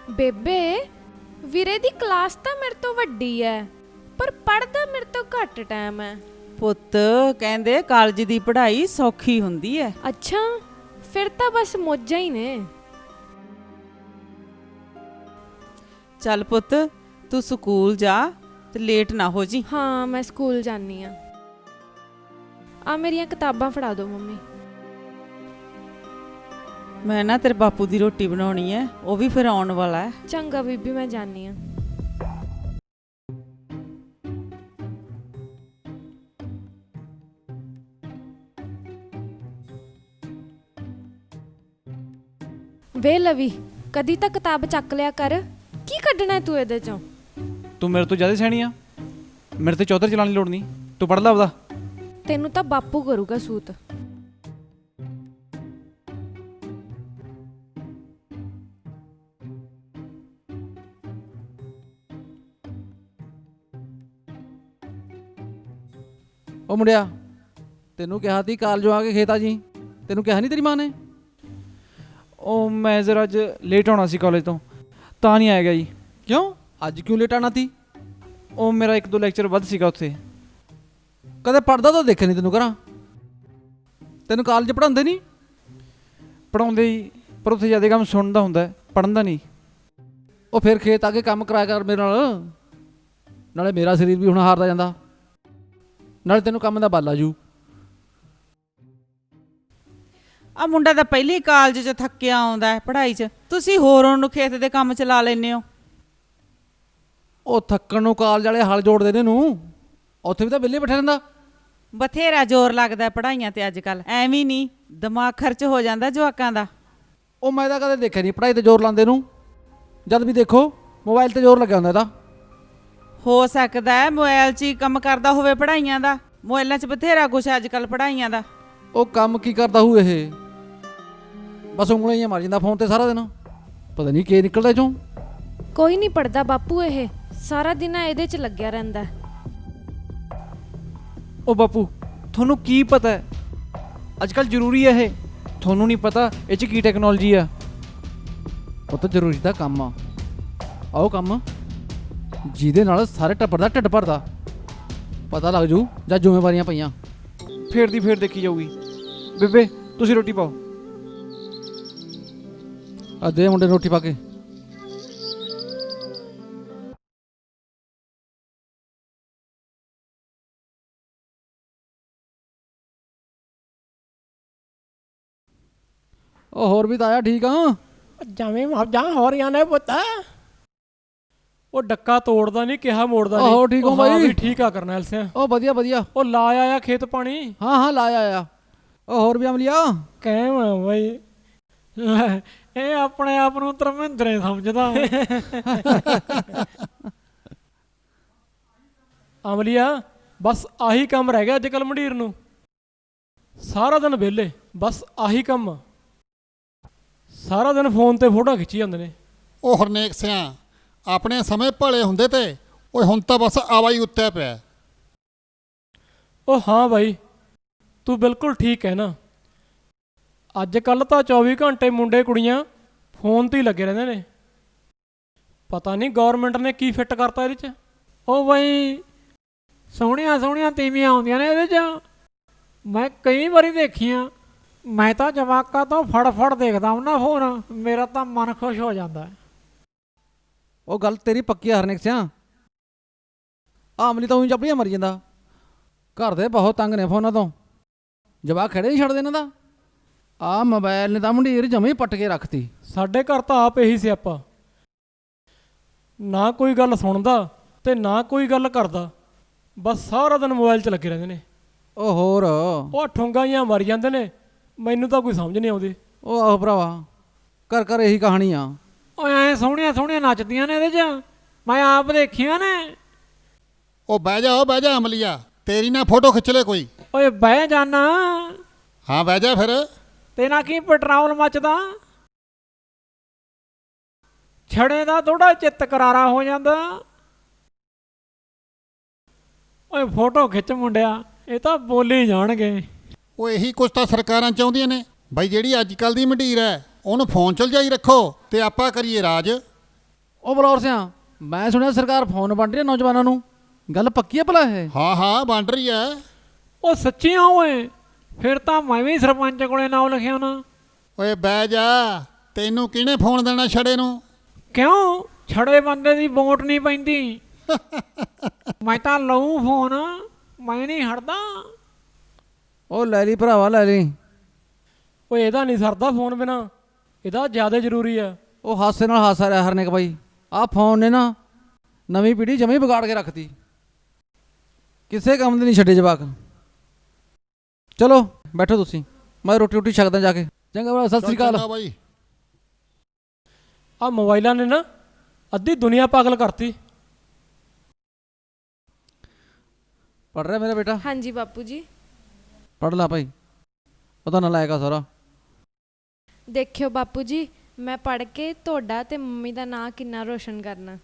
ਬੇਬੇ ਵੀਰੇ ਦੀ ਕਲਾਸ ਤਾਂ ਮੇਰੇ ਤੋਂ ਵੱਡੀ ਐ, ਪਰ ਪੜਦਾ ਮੇਰੇ ਤੋਂ ਘੱਟ ਟਾਈਮ ਐ। ਪੁੱਤ ਕਹਿੰਦੇ ਕਾਲਜ ਦੀ ਪੜ੍ਹਾਈ ਸੌਖੀ ਹੁੰਦੀ ਹੈ। ਅੱਛਾ, ਫਿਰ ਤਾਂ ਬਸ ਮੌਜਾਂ ਹੀ ਨੇ। ਚੱਲ ਪੁੱਤ ਤੂੰ ਸਕੂਲ ਜਾ ਤੇ ਲੇਟ ਨਾ ਹੋ ਜੀ। ਹਾਂ ਮੈਂ ਸਕੂਲ ਜਾਨੀ ਆ। ਆ ਮੇਰੀਆਂ ਕਿਤਾਬਾਂ ਫੜਾ ਦਿਓ ਮੰਮੀ। ਮੈਂ ਨਾ ਤੇਰੇ ਬਾਪੂ ਦੀ ਰੋਟੀ ਬਣਾਉਣੀ ਹੈ, ਉਹ ਵੀ ਫਿਰ ਆਉਣ ਵਾਲਾ ਹੈ। ਚੰਗਾ ਬੀਬੀ, ਮੈਂ ਜਾਨੀ ਆ। ਵੇ ਲਵੀ, ਕਦੀ ਤਾਂ ਕਿਤਾਬ ਚੱਕ ਲਿਆ ਕਰ। ਕੀ ਕੱਢਣਾ ਤੂੰ ਇਹਦੇ ਚੋਂ? ਤੂੰ ਮੇਰੇ ਤੋਂ ਜ਼ਿਆਦਾ ਸਿਆਣੀ ਆ, ਮੇਰੇ ਤੇ ਚੌਧਰ ਚਲਾਉਣ ਦੀ ਲੋੜ ਨਹੀਂ, ਤੂੰ ਪੜ੍ਹ ਲਾ ਆਪਦਾ। ਤੈਨੂੰ ਤਾਂ ਬਾਪੂ ਕਰੂਗਾ ਸੂਤ। ਉਹ ਮੁੰਡਿਆ, ਤੈਨੂੰ ਕਿਹਾ ਤੀ ਕਾਲਜੋਂ ਆ ਕੇ ਖੇਤ ਆ ਜੀ, ਤੈਨੂੰ ਕਿਹਾ ਨਹੀਂ ਤੇਰੀ ਮਾਂ ਨੇ? ਉਹ ਮੈਂ ਜ਼ਰਾ ਅੱਜ ਲੇਟ ਆਉਣਾ ਸੀ ਕਾਲਜ ਤੋਂ, ਤਾਂ ਨਹੀਂ ਆਇਆ ਗਿਆ ਜੀ। ਕਿਉਂ? ਅੱਜ ਕਿਉਂ ਲੇਟ ਆਣਾ ਤੀ? ਉਹ ਮੇਰਾ ਇੱਕ ਦੋ ਲੈਕਚਰ ਵੱਧ ਸੀਗਾ ਉੱਥੇ। ਕਦੇ ਪੜਦਾ ਤਾਂ ਦੇਖਿਆ ਨਹੀਂ ਤੈਨੂੰ ਕਰਾਂ। ਤੈਨੂੰ ਕਾਲਜ ਪੜ੍ਹਾਉਂਦੇ ਨਹੀਂ? ਪੜਾਉਂਦੇ ਹੀ, ਪਰ ਉੱਥੇ ਜ਼ਿਆਦਾ ਕੰਮ ਸੁਣਨ ਦਾ ਹੁੰਦਾ, ਪੜ੍ਹਨ ਦਾ ਨਹੀਂ। ਉਹ ਫਿਰ ਖੇਤ ਆ ਕੇ ਕੰਮ ਕਰਾਇਆ ਕਰ ਮੇਰੇ ਨਾਲ, ਨਾਲੇ ਮੇਰਾ ਸਰੀਰ ਵੀ ਹੁਣ ਹਾਰਦਾ ਜਾਂਦਾ, ਨਾਲੇ ਤੈਨੂੰ ਕੰਮ ਦਾ ਬਾਲਾ ਜੂ। ਆ ਮੁੰਡਾ ਤਾਂ ਪਹਿਲੀ ਕਾਲਜ 'ਚ ਥੱਕਿਆ ਆਉਂਦਾ ਹੈ ਪੜ੍ਹਾਈ 'ਚ, ਤੁਸੀਂ ਹੋਰ ਉਹਨੂੰ ਖੇਤ ਦੇ ਕੰਮ 'ਚ ਲਾ ਲੈਂਦੇ ਹੋ। ਉਹ ਥੱਕਣ ਨੂੰ ਕਾਲਜ ਵਾਲੇ ਹਲ ਜੋੜਦੇ ਨੇ ਨੂੰ, ਉੱਥੇ ਵੀ ਤਾਂ ਵਿਹਲੇ ਬੈਠਾ ਰਹਿੰਦਾ। ਬਥੇਰਾ ਜ਼ੋਰ ਲੱਗਦਾ ਪੜ੍ਹਾਈਆਂ ਤੇ ਅੱਜ ਕੱਲ੍ਹ, ਐਵੇਂ ਨਹੀਂ ਦਿਮਾਗ ਖਰਚ ਹੋ ਜਾਂਦਾ ਜਵਾਕਾਂ ਦਾ। ਉਹ ਮੈਂ ਤਾਂ ਕਦੇ ਦੇਖਿਆ ਨਹੀਂ ਪੜ੍ਹਾਈ ਤੇ ਜ਼ੋਰ ਲਾਉਂਦੇ ਨੂੰ, ਜਦ ਵੀ ਦੇਖੋ ਮੋਬਾਈਲ ਤੇ ਜ਼ੋਰ ਲੱਗਿਆ ਹੁੰਦਾ ਇਹਦਾ। ਹੋ ਸਕਦਾ ਹੈ ਮੋਬਾਈਲ 'ਚ ਹੀ ਕੰਮ ਕਰਦਾ ਹੋਵੇ ਪੜ੍ਹਾਈਆਂ ਦਾ, ਮੋਬਾਈਲਾਂ 'ਚ ਬਥੇਰਾ ਕੁਛ ਅੱਜ ਕੱਲ੍ਹ ਪੜ੍ਹਾਈਆਂ ਦਾ। ਉਹ ਕੰਮ ਕੀ ਕਰਦਾ ਹੂ ਇਹ, ਬਸ ਉਂਗਲਾਂ ਹੀ ਮਾਰ ਜਾਂਦਾ ਫੋਨ ਤੇ ਸਾਰਾ ਦਿਨ, ਪਤਾ ਨਹੀਂ ਕੀ ਨਿਕਲਦਾ ਇਹ ਚੋਂ। ਕੋਈ ਨਹੀਂ ਪੜਦਾ ਬਾਪੂ, ਇਹ ਸਾਰਾ ਦਿਨ ਇਹਦੇ 'ਚ ਲੱਗਿਆ ਰਹਿੰਦਾ। ਉਹ ਬਾਪੂ ਤੁਹਾਨੂੰ ਕੀ ਪਤਾ ਹੈ ਅੱਜ ਕੱਲ੍ਹ ਜ਼ਰੂਰੀ ਹੈ ਇਹ? ਤੁਹਾਨੂੰ ਨਹੀਂ ਪਤਾ ਇਹ 'ਚ ਕੀ ਟੈਕਨੋਲੋਜੀ ਆ। ਉਹ ਤਾਂ ਜ਼ਰੂਰੀ ਦਾ ਕੰਮ ਆ, ਆਓ ਕੰਮ ਜਿਹਦੇ ਨਾਲ ਸਾਰੇ ਟੱਬਰ ਦਾ ਢਿੱਡ ਭਰਦਾ, ਪਤਾ ਲੱਗ ਜੂ ਜਾਂ ਜ਼ਿੰਮੇਵਾਰੀਆਂ ਪਈਆਂ। ਫੇਰ ਦੀ ਫੇਰ ਦੇਖੀ ਜਾਊਗੀ। ਬੇਬੇ ਤੁਸੀਂ ਰੋਟੀ ਪਾਓ। ਆ ਦੇ ਮੁੰਡੇ ਨੂੰ ਰੋਟੀ ਪਾ ਕੇ। ਉਹ ਹੋਰ ਵੀ ਤਾਂ ਆਇਆ ਠੀਕ ਆ? ਜਵੇਂ ਮੌਜਾਂ ਹੋ ਰਹੀਆਂ ਨੇ ਪੁੱਤ। ਉਹ ਡੱਕਾ ਤੋੜਦਾ ਨਹੀਂ, ਕਿਹਾ ਮੋੜਦਾ ਨਹੀਂ। ਆਹੋ ਠੀਕ ਹੋ ਬਾਈ? ਵੀ ਠੀਕ ਆ ਕਰਨੈਲ ਸਿੰਘ। ਉਹ ਵਧੀਆ ਵਧੀਆ। ਉਹ ਲਾ ਆਇਆ ਖੇਤ ਪਾਣੀ? ਹਾਂ ਹਾਂ ਲਾਇਆ ਆਇਆ। ਉਹ ਹੋਰ ਵੀ ਅਮਲੀਆ ਕਹਿਮ ਆ ਬਾਈ, ਲੈ, ਇਹ ਆਪਣੇ ਆਪ ਨੂੰ ਧਰਮਿੰਦਰੇ ਸਮਝਦਾ। ਅਮਲੀਆ ਬਸ ਆਹੀ ਕੰਮ ਰਹਿ ਗਿਆ ਅੱਜ ਕੱਲ੍ਹ ਮੰਡੀਰ ਨੂੰ, ਸਾਰਾ ਦਿਨ ਵਿਹਲੇ, ਬਸ ਆਹੀ ਕੰਮ ਆ। ਸਾਰਾ ਦਿਨ ਫੋਨ ਤੇ ਫੋਟੋ ਖਿੱਚੀ ਜਾਂਦੇ ਨੇ। ਉਹ ਹਰਨੇਕ ਸਿਆਂ ਆਪਣੇ ਸਮੇਂ ਭਲੇ ਹੁੰਦੇ ਤੇ ਓਏ ਹੁਣ ਤਾਂ ਬਸ ਆਵਾਈ ਉੱਤੇ ਪਿਆ। ਉਹ ਹਾਂ ਬਾਈ ਤੂੰ ਬਿਲਕੁਲ ਠੀਕ ਹੈ ਨਾ, ਅੱਜ ਕੱਲ੍ਹ ਤਾਂ 24 ਘੰਟੇ ਮੁੰਡੇ ਕੁੜੀਆਂ ਫੋਨ ਤੇ ਹੀ ਲੱਗੇ ਰਹਿੰਦੇ ਨੇ। ਪਤਾ ਨਹੀਂ ਗੌਰਮੈਂਟ ਨੇ ਕੀ ਫਿੱਟ ਕਰਤਾ ਇਹਦੇ 'ਚ। ਉਹ ਬਾਈ ਸੋਹਣੀਆਂ ਸੋਹਣੀਆਂ ਤੀਵੀਆਂ ਆਉਂਦੀਆਂ ਨੇ ਇਹਦੇ 'ਚ, ਮੈਂ ਕਈ ਵਾਰੀ ਦੇਖੀਆਂ। ਮੈਂ ਤਾਂ ਜਵਾਕਾਂ ਤੋਂ ਫੜ ਫੜ ਦੇਖਦਾ ਉਹਨਾਂ ਫੋਨ, ਮੇਰਾ ਤਾਂ ਮਨ ਖੁਸ਼ ਹੋ ਜਾਂਦਾ। ਉਹ ਗੱਲ ਤੇਰੀ ਪੱਕੀ ਆ ਹਰਨੇਕ ਸਿਆਂ, ਆਮਲੀ ਤਾਂ ਉਹੀ ਚੱਪੜੀਆਂ ਮਰੀ ਜਾਂਦਾ। ਘਰ ਦੇ ਬਹੁਤ ਤੰਗ ਨੇ ਫੋਨਾਂ ਤੋਂ, ਜਵਾਕ ਖੜੇ ਨਹੀਂ ਛੱਡਦੇ ਇਹਨਾਂ ਦਾ। ਆਹ ਮੋਬਾਈਲ ਨੇ ਤਾਂ ਮੰਡੀਰ ਜਮੇ ਹੀ ਪੱਟ ਕੇ ਰੱਖਤੀ। ਸਾਡੇ ਘਰ ਤਾਂ ਆਪ ਇਹੀ ਸਿਆਪਾ, ਨਾ ਕੋਈ ਗੱਲ ਸੁਣਦਾ ਤੇ ਨਾ ਕੋਈ ਗੱਲ ਕਰਦਾ, ਬਸ ਸਾਰਾ ਦਿਨ ਮੋਬਾਈਲ 'ਚ ਲੱਗੇ ਰਹਿੰਦੇ ਨੇ। ਉਹ ਹੋਰ ਉਹ ਠੁੰਗਾਂ ਜਿਹੀਆਂ ਮਰ ਜਾਂਦੇ ਨੇ, ਮੈਨੂੰ ਤਾਂ ਕੋਈ ਸਮਝ ਨਹੀਂ ਆਉਂਦੀ। ਉਹ ਆਹੋ ਭਰਾਵਾ, ਘਰ ਘਰ ਇਹੀ ਕਹਾਣੀ ਆ। ਉਹ ਐ ਸੋਹਣੀਆਂ ਸੋਹਣੀਆਂ ਨੱਚਦੀਆਂ ਨੇ ਇਹਦੇ 'ਚ, ਮੈਂ ਆਪ ਦੇਖੀਆਂ ਨੇ। ਉਹ ਬਹਿ ਜਾ ਅਮਲੀਆ, ਤੇਰੀ ਨਾ ਫੋਟੋ ਖਿੱਚ ਲੈ ਕੋਈ। ਓਏ ਬਹਿ ਜਾਣਾ, ਹਾਂ ਬਹਿ ਜਾ ਫਿਰ। ਤੇ ਨਾ ਕੀ ਪੈਟਰੋਲ ਮੱਚਦਾ, ਛੜੇ ਦਾ ਥੋੜਾ ਚਿੱਤ ਕਰਾਰਾ ਹੋ ਜਾਂਦਾ। ਓਏ ਫੋਟੋ ਖਿੱਚ ਮੁੰਡਿਆ, ਇਹ ਤਾਂ ਬੋਲੀ ਜਾਣਗੇ। ਉਹ ਇਹੀ ਕੁਛ ਤਾਂ ਸਰਕਾਰਾਂ ਚਾਹੁੰਦੀਆਂ ਨੇ ਬਾਈ, ਜਿਹੜੀ ਅੱਜ ਕੱਲ੍ਹ ਦੀ ਮੰਡੀਰ ਹੈ ਉਹਨੂੰ ਫੋਨ ਚਲਜਾਈ ਰੱਖੋ ਤੇ ਆਪਾਂ ਕਰੀਏ ਰਾਜ। ਉਹ ਬਲੌਰ ਸਿਆਂ, ਮੈਂ ਸੁਣਿਆ ਸਰਕਾਰ ਫੋਨ ਵੰਡ ਰਹੀ ਹੈ ਨੌਜਵਾਨਾਂ ਨੂੰ, ਗੱਲ ਪੱਕੀ ਹੈ ਭਲਾ ਇਹ? ਹਾਂ ਹਾਂ ਵੰਡ ਰਹੀ ਹੈ। ਉਹ ਸੱਚੀ ਆ ਓਏ, ਫਿਰ ਤਾਂ ਮੈਂ ਵੀ ਸਰਪੰਚ ਕੋਲੇ ਨਾਮ ਲਿਖਿਆ ਨਾ। ਓਏ ਬਹਿ ਜਾ, ਤੈਨੂੰ ਕਿਹਨੇ ਫੋਨ ਦੇਣਾ ਛੜੇ ਨੂੰ? ਕਿਉਂ ਛੜੇ ਬੰਦੇ ਦੀ ਵੋਟ ਨਹੀਂ ਪੈਂਦੀ? ਮੈਂ ਤਾਂ ਲਊ ਫੋਨ, ਮੈਂ ਨਹੀਂ ਹਟਦਾ। ਉਹ ਲੈ ਲਈ ਭਰਾਵਾ ਲੈ ਲਈ। ਓਏ ਇਹਦਾ ਨਹੀਂ ਸਰਦਾ ਫੋਨ ਬਿਨਾ, ਇਹਦਾ ਜ਼ਿਆਦਾ ਜ਼ਰੂਰੀ ਆ। ਉਹ ਹਾਸੇ ਨਾਲ ਹਾਸਾ ਰਿਹਾ ਹਰਨੇਕ ਬਾਈ, ਆਹ ਫੋਨ ਨੇ ਨਾ ਨਵੀਂ ਪੀੜ੍ਹੀ ਜਮੇ ਵਿਗਾੜ ਕੇ ਰੱਖਤੀ, ਕਿਸੇ ਕੰਮ ਦੇ ਨਹੀਂ ਛੱਡੇ ਜਵਾਕ। ਚਲੋ ਬੈਠੋ ਤੁਸੀਂ, ਮੈਂ ਰੋਟੀ ਛਕਦਾ ਜਾ ਕੇ। ਚੰਗਾ ਭਰਾ, ਸਤਿ ਸ੍ਰੀ ਅਕਾਲ। ਚੰਗਾ ਬਾਈ। ਆਹ ਮੋਬਾਈਲਾਂ ਨੇ ਨਾ ਅੱਧੀ ਦੁਨੀਆ ਪਾਗਲ ਕਰਤੀ। ਪੜ੍ਹ ਰਿਹਾ ਮੇਰਾ ਬੇਟਾ? ਹਾਂਜੀ ਬਾਪੂ ਜੀ। ਪੜ੍ਹ ਲਾ ਭਾਈ, ਉਹਦਾ ਨਾ ਲਾਇਕਾ ਸਾਰਾ। ਦੇਖਿਓ ਬਾਪੂ ਜੀ, ਮੈਂ ਪੜ੍ਹ ਕੇ ਤੁਹਾਡਾ ਤੇ ਮੰਮੀ ਦਾ ਨਾਂ ਕਿੰਨਾ ਰੋਸ਼ਨ ਕਰਨਾ।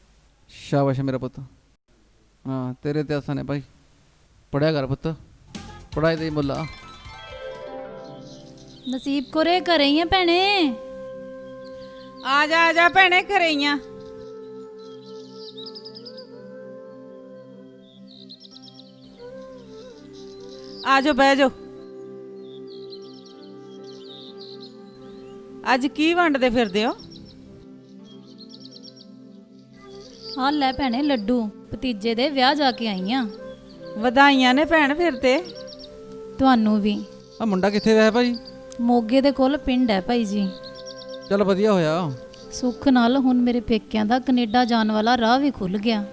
ਸ਼ਾਬਾਸ਼ ਮੇਰਾ ਪੁੱਤ, ਹਾਂ ਤੇਰੇ ਤੇ ਆਸਾਂ ਨੇ ਭਾਈ। ਪੜ੍ਹਿਆ ਕਰ ਪੁੱਤ, ਪੜ੍ਹਾਈ ਦੇ ਮੁੱਲਾ। ਨਸੀਬ ਕੋਰੇ ਘਰੇ ਹੀ ਆ ਭੈਣੇ। ਆ ਜਾ ਭੈਣੇ, ਘਰੇ ਹੀ ਆ। ਆ ਜਾਓ ਬਹਿ ਜਾਓ। ਅੱਜ ਕੀ ਵੰਡਦੇ ਫਿਰਦੇ ਹੋ? ਆ ਲੈ ਭੈਣੇ ਲੱਡੂ, ਭਤੀਜੇ ਦੇ ਵਿਆਹ ਜਾ ਕੇ ਆਈ ਆ। ਵਧਾਈਆਂ ਨੇ ਭੈਣ ਫਿਰ ਤੇ। ਤੁਹਾਨੂੰ ਵੀ। ਆ ਮੁੰਡਾ ਕਿੱਥੇ ਦਾ ਹੈ ਭਾਈ? ਮੋਗੇ ਦੇ ਕੋਲ ਪਿੰਡ ਹੈ ਭਾਈ ਜੀ। ਚਲ ਵਧੀਆ ਹੋਇਆ। ਸੁੱਖ ਨਾਲ ਹੁਣ ਮੇਰੇ ਪੇਕਿਆਂ ਦਾ ਕੈਨੇਡਾ ਜਾਣ ਵਾਲਾ ਰਾਹ ਵੀ ਖੁੱਲ ਗਿਆ।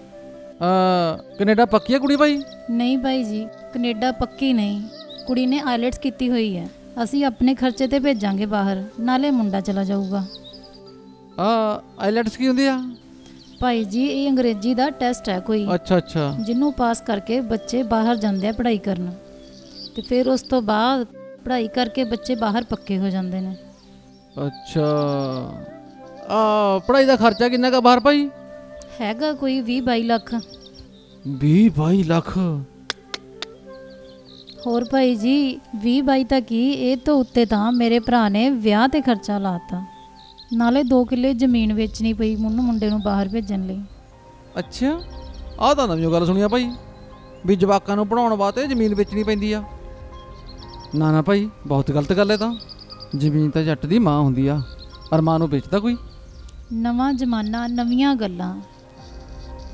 ਕੈਨੇਡਾ ਪੱਕੀ ਆ ਕੁੜੀ ਭਾਈ? ਨਹੀਂ ਭਾਈ ਜੀ, ਕੈਨੇਡਾ ਪੱਕੀ ਨਹੀਂ। ਕੁੜੀ ਨੇ ਆਈਲੈਟਸ ਕੀਤੀ ਹੋਈ ਹੈ। ਅਸੀਂ ਆਪਣੇ ਖਰਚੇ ਤੇ ਭੇਜਾਂਗੇ ਬਾਹਰ, ਨਾਲੇ ਮੁੰਡਾ ਚਲਾ ਜਾਊਗਾ। ਆਈਲੈਟਸ ਕੀ ਹੁੰਦੀ ਆ? ਭਾਈ ਜੀ ਇਹ ਅੰਗਰੇਜ਼ੀ ਦਾ ਟੈਸਟ ਹੈ ਕੋਈ, ਅੱਛਾ ਅੱਛਾ। ਜਿਹਨੂੰ ਪਾਸ ਕਰਕੇ ਬੱਚੇ ਬਾਹਰ ਜਾਂਦੇ ਆ ਪੜ੍ਹਾਈ ਕਰਨ, ਤੇ ਫਿਰ ਉਸ ਤੋਂ ਬਾਅਦ ਪੜ੍ਹਾਈ ਕਰਕੇ ਬੱਚੇ ਬਾਹਰ ਪੱਕੇ ਹੋ ਜਾਂਦੇ ਨੇ। ਅੱਛਾ। ਪੜ੍ਹਾਈ ਦਾ ਖਰਚਾ ਕਿੰਨਾ ਕਾ ਬਾਹਰ ਭਾਈ? ਹੈਗਾ ਕੋਈ 20-22 ਲੱਖ। 20-22 ਲੱਖ? ਹੋਰ ਭਾਈ ਜੀ 20-22 ਤੱਕ ਹੀ, ਇਹ ਤੋਂ ਉੱਤੇ ਤਾਂ ਮੇਰੇ ਭਰਾ ਨੇ ਵਿਆਹ ਤੇ ਖਰਚਾ ਲਾਤਾ। ਨਾਲੇ 2 ਕਿੱਲੇ ਜ਼ਮੀਨ ਵੇਚਣੀ ਪਈ ਮੁੰਡੇ ਨੂੰ ਬਾਹਰ ਭੇਜਣ ਲਈ। ਅੱਛਾ, ਆਹ ਤਾਂ ਨਵੀਂ ਗੱਲ ਸੁਣੀਆ ਭਾਈ, ਵੀ ਜਵਾਕਾਂ ਨੂੰ ਪੜਾਉਣ ਵਾਸਤੇ ਜ਼ਮੀਨ ਵੇਚਣੀ ਪੈਂਦੀ ਆ। ਨਾ ਨਾ ਭਾਈ, ਬਹੁਤ ਗਲਤ ਗੱਲ ਹੈ। ਤਾਂ ਜ਼ਮੀਨ ਤਾਂ ਜੱਟ ਦੀ ਮਾਂ ਹੁੰਦੀ ਆ, ਅਰਮਾਨ ਨੂੰ ਵੇਚਦਾ ਕੋਈ? ਨਵਾਂ ਜ਼ਮਾਨਾ, ਨਵੀਆਂ ਗੱਲਾਂ।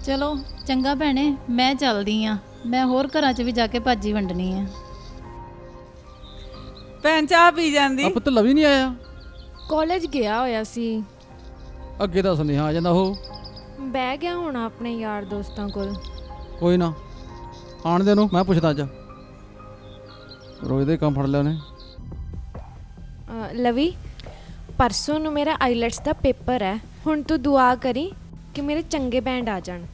ਚਲੋ ਚੰਗਾ ਭੈਣੇ, ਮੈਂ ਚੱਲਦੀ ਆ। ਮੈਂ ਹੋਰ ਘਰਾਂ 'ਚ ਵੀ ਜਾ ਕੇ ਭਾਜੀ ਵੰਡਣੀ ਆ। ਭੈਣ ਚਾਹ ਪੀ ਜਾਂਦੀ। ਪੁੱਤ ਲਵੀ ਨਹੀਂ ਆਇਆ? ਕਾਲਜ ਗਿਆ ਹੋਇਆ ਸੀ। ਅੱਗੇ ਤਾਂ ਸੁਨੇਹਾ ਆ ਜਾਂਦਾ ਉਹ। ਬਹਿ ਗਿਆ ਹੋਣਾ ਆਪਣੇ ਯਾਰ ਦੋਸਤਾਂ ਕੋਲ। ਕੋਈ ਨਾ, ਆਣ ਦੇ ਨੂੰ, ਮੈਂ ਪੁੱਛਦਾ ਅੱਜ। ਰੋਜ਼ ਦੇ ਕੰਮ ਫੜ ਲਿਆ ਉਹਨੇ। ਲਵੀ, ਪਰਸੋਂ ਨੂੰ ਮੇਰਾ ਆਈਲੈਟਸ ਦਾ ਪੇਪਰ ਹੈ। ਹੁਣ ਤੂੰ ਦੁਆ ਕਰੀ ਕਿ ਮੇਰੇ ਚੰਗੇ ਬੈਂਡ ਆ ਜਾਣ,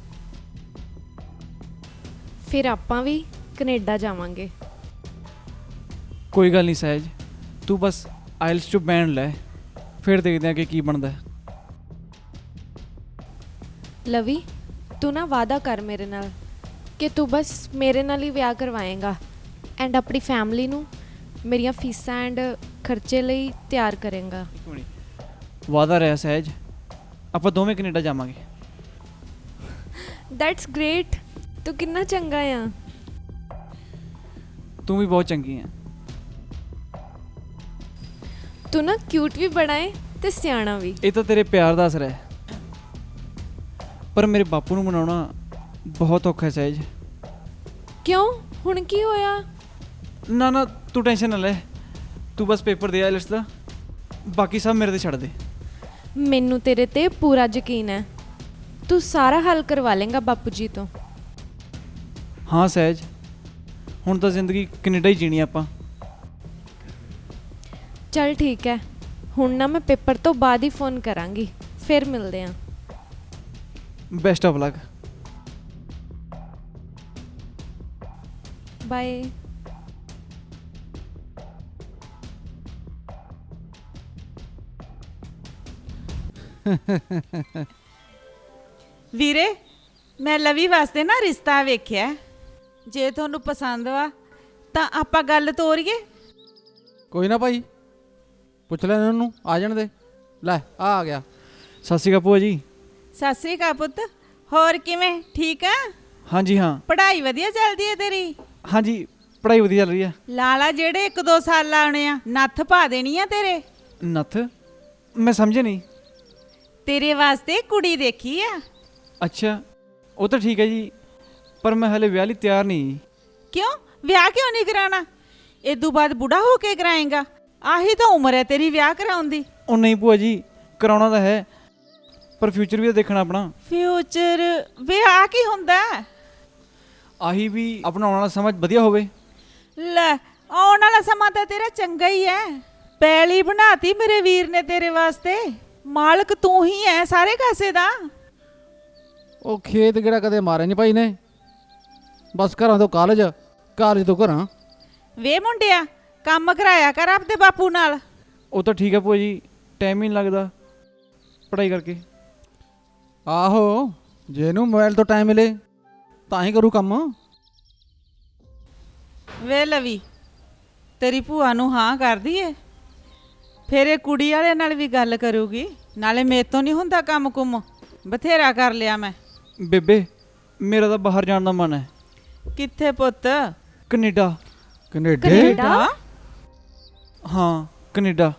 ਫਿਰ ਆਪਾਂ ਵੀ ਕੈਨੇਡਾ ਜਾਵਾਂਗੇ। ਕੋਈ ਗੱਲ ਨਹੀਂ ਸਹਿਜ, ਤੂੰ ਬਸ ਆਇਲਸ 'ਚੋਂ ਬੈਂਡ ਲੈ, ਫਿਰ ਦੇਖਦੇ ਆ ਕਿ ਕੀ ਬਣਦਾ। ਲਵੀ, ਤੂੰ ਨਾ ਵਾਅਦਾ ਕਰ ਮੇਰੇ ਨਾਲ ਕਿ ਤੂੰ ਬਸ ਮੇਰੇ ਨਾਲ ਹੀ ਵਿਆਹ ਕਰਵਾਏਂਗਾ ਐਂਡ ਆਪਣੀ ਫੈਮਿਲੀ ਨੂੰ ਮੇਰੀਆਂ ਫੀਸਾਂ ਐਂਡ ਖਰਚੇ ਲਈ ਤਿਆਰ ਕਰੇਂਗਾ। ਵਾਅਦਾ ਰਿਹਾ ਸਹਿਜ, ਆਪਾਂ ਦੋਵੇਂ ਕੈਨੇਡਾ ਜਾਵਾਂਗੇ। That's great. ਤੂੰ ਕਿੰਨਾ ਚੰਗਾ ਆ। ਤੂੰ ਵੀ ਬਹੁਤ ਚੰਗੀ ਆ। ਤੂੰ ਨਾ ਕਿਊਟ ਵੀ ਬੜਾ ਹੈ ਤੇ ਸਿਆਣਾ ਵੀ। ਇਹ ਤਾਂ ਤੇਰੇ ਪਿਆਰ ਦਾ ਅਸਰ ਹੈ, ਪਰ ਮੇਰੇ ਬਾਪੂ ਨੂੰ ਮਨਾਉਣਾ ਬਹੁਤ ਔਖਾ ਹੈ ਸਹਿਜ। ਕਿਉਂ, ਹੁਣ ਕੀ ਹੋਇਆ? ਨਾ ਨਾ, ਤੂੰ ਟੈਨਸ਼ਨ ਨਾ ਲੈ, ਤੂੰ ਬਸ ਪੇਪਰ ਦੇ ਆਇਲਟਸ ਦਾ, ਬਾਕੀ ਸਭ ਮੇਰੇ ਤੇ ਛੱਡ ਦੇ। ਮੈਨੂੰ ਤੇਰੇ ਤੇ ਪੂਰਾ ਯਕੀਨ ਹੈ, ਤੂੰ ਸਾਰਾ ਹੱਲ ਕਰਵਾ ਲੇਂਗਾ ਬਾਪੂ ਜੀ ਤੋਂ। ਹਾਂ ਸਹਿਜ, ਹੁਣ ਤਾਂ ਜ਼ਿੰਦਗੀ ਕੈਨੇਡਾ ਹੀ ਜੀਣੀ ਆਪਾਂ। ਚੱਲ ਠੀਕ ਹੈ, ਹੁਣ ਨਾ ਮੈਂ ਪੇਪਰ ਤੋਂ ਬਾਅਦ ਹੀ ਫੋਨ ਕਰਾਂਗੀ, ਫਿਰ ਮਿਲਦੇ ਹਾਂ। Best of luck. ਬਾਏ। ਵੀਰੇ, ਮੈਂ ਲਵੀ ਵਾਸਤੇ ਨਾ ਰਿਸ਼ਤਾ ਵੇਖਿਆ। ਜੇ ਤੁਹਾਨੂੰ ਪਸੰਦ ਵਾ ਤਾਂ ਆਪਾਂ ਗੱਲ ਤੋਰੀਏ। ਕੋਈ ਨਾ ਭਾਈ, ਪੁੱਛ ਲੈ ਇਹਨਾਂ ਨੂੰ, ਆ ਜਾਣ ਦੇ। ਲੈ ਆ ਗਿਆ। ਸਤਿ ਸ਼੍ਰੀ ਅਕਾਲ ਭੂਆ ਜੀ। ਸਤਿ ਸ੍ਰੀ ਅਕਾਲ ਪੁੱਤ, ਹੋਰ ਕਿਵੇਂ, ਠੀਕ ਆ? ਹਾਂਜੀ ਹਾਂ। ਪੜ੍ਹਾਈ ਵਧੀਆ ਚੱਲਦੀ ਹੈ ਤੇਰੀ? ਹਾਂਜੀ, ਪੜ੍ਹਾਈ ਵਧੀਆ ਚੱਲ ਰਹੀ ਆ। ਲਾਲਾ ਜਿਹੜੇ 1-2 ਸਾਲ ਲਾਉਣੇ ਆ, ਨੱਥ ਪਾ ਦੇਣੀ ਆ ਤੇਰੇ। ਨੱਥ? ਮੈਂ ਸਮਝਿਆ ਨਹੀਂ। ਤੇਰੇ ਵਾਸਤੇ ਕੁੜੀ ਦੇਖੀ ਆ। ਅੱਛਾ, ਉਹ ਤਾਂ ਠੀਕ ਹੈ ਜੀ, ਪਰ ਮੈਂ ਹਲੇ ਵਿਆਹ ਲਈ ਤਿਆਰ ਨਹੀਂ। ਕਿਉਂ, ਵਿਆਹ ਕਿਉਂ ਨਹੀਂ ਕਰਾਉਣਾ? ਇਦੋਂ ਬਾਅਦ ਬੁੱਢਾ ਹੋ ਕੇ ਕਰਾਏਗਾ? ਆਹੀ ਤਾਂ ਉਮਰ ਹੈ ਤੇਰੀ ਵਿਆਹ ਕਰਾਉਣ ਦੀ। ਉਹ ਨਹੀਂ ਭੂਆ ਜੀ, ਕਰਾਉਣਾ ਤਾਂ ਹੈ, ਪਰ ਫਿਊਚਰ ਵੀ ਤਾਂ ਦੇਖਣਾ ਆਪਣਾ। ਫਿਊਚਰ? ਵਿਆਹ ਕੀ ਹੁੰਦਾ? ਆਹੀ ਵੀ ਆਪਣਾ ਆਉਣ ਵਾਲਾ ਸਮਾਂ ਵਧੀਆ ਹੋਵੇ। ਲੈ, ਆਉਣ ਵਾਲਾ ਸਮਾਂ ਤਾਂ ਤੇਰਾ ਚੰਗਾ ਹੀ ਹੈ। ਪੈਲੀ ਬਣਾਤੀ ਮੇਰੇ ਵੀਰ ਨੇ ਤੇਰੇ ਵਾਸਤੇ। ਮਾਲਕ ਤੂੰ ਹੀ ਹੈ ਸਾਰੇ ਕਾਸੇ ਦਾ। ਉਹ ਖੇਤ ਕਿਹੜਾ ਕਦੇ ਮਾਰਿਆ ਨਹੀਂ ਭਾਈ ਨੇ, ਬਸ ਘਰਾਂ ਤੋਂ ਕਾਲਜ, ਕਾਲਜ ਤੋਂ ਘਰਾਂ। ਵੇ ਮੁੰਡਿਆ, ਕੰਮ ਕਰਾਇਆ ਕਰ ਆਪਦੇ ਬਾਪੂ ਨਾਲ। ਉਹ ਤਾਂ ਠੀਕ ਹੈ ਭੂਆ ਜੀ, ਟਾਈਮ ਹੀ ਨਹੀਂ ਲੱਗਦਾ ਪੜ੍ਹਾਈ ਕਰਕੇ। ਆਹੋ, ਜੇ ਇਹਨੂੰ ਮੋਬਾਈਲ ਤੋਂ ਟਾਈਮ ਮਿਲੇ ਤਾਂ ਹੀ ਕਰੂ ਕੰਮ। ਵੇ ਲਵੀ, ਤੇਰੀ ਭੂਆ ਨੂੰ ਹਾਂ ਕਰਦੀ ਏ, ਫਿਰ ਇਹ ਕੁੜੀ ਵਾਲਿਆਂ ਨਾਲ ਵੀ ਗੱਲ ਕਰੂਗੀ। ਨਾਲੇ ਮੇਰੇ ਤੋਂ ਨਹੀਂ ਹੁੰਦਾ ਕੰਮ ਕੁੰਮ, ਬਥੇਰਾ ਕਰ ਲਿਆ ਮੈਂ। ਬੇਬੇ, ਮੇਰਾ ਤਾਂ ਬਾਹਰ ਜਾਣ ਦਾ ਮਨ ਹੈ। ਕਿੱਥੇ ਪੁੱਤ? ਕੈਨੇਡਾ। ਕੈਨੇਡਾ? ਕੈਨੇਡਾ? ਹਾਂ, ਕੈਨੇਡਾ।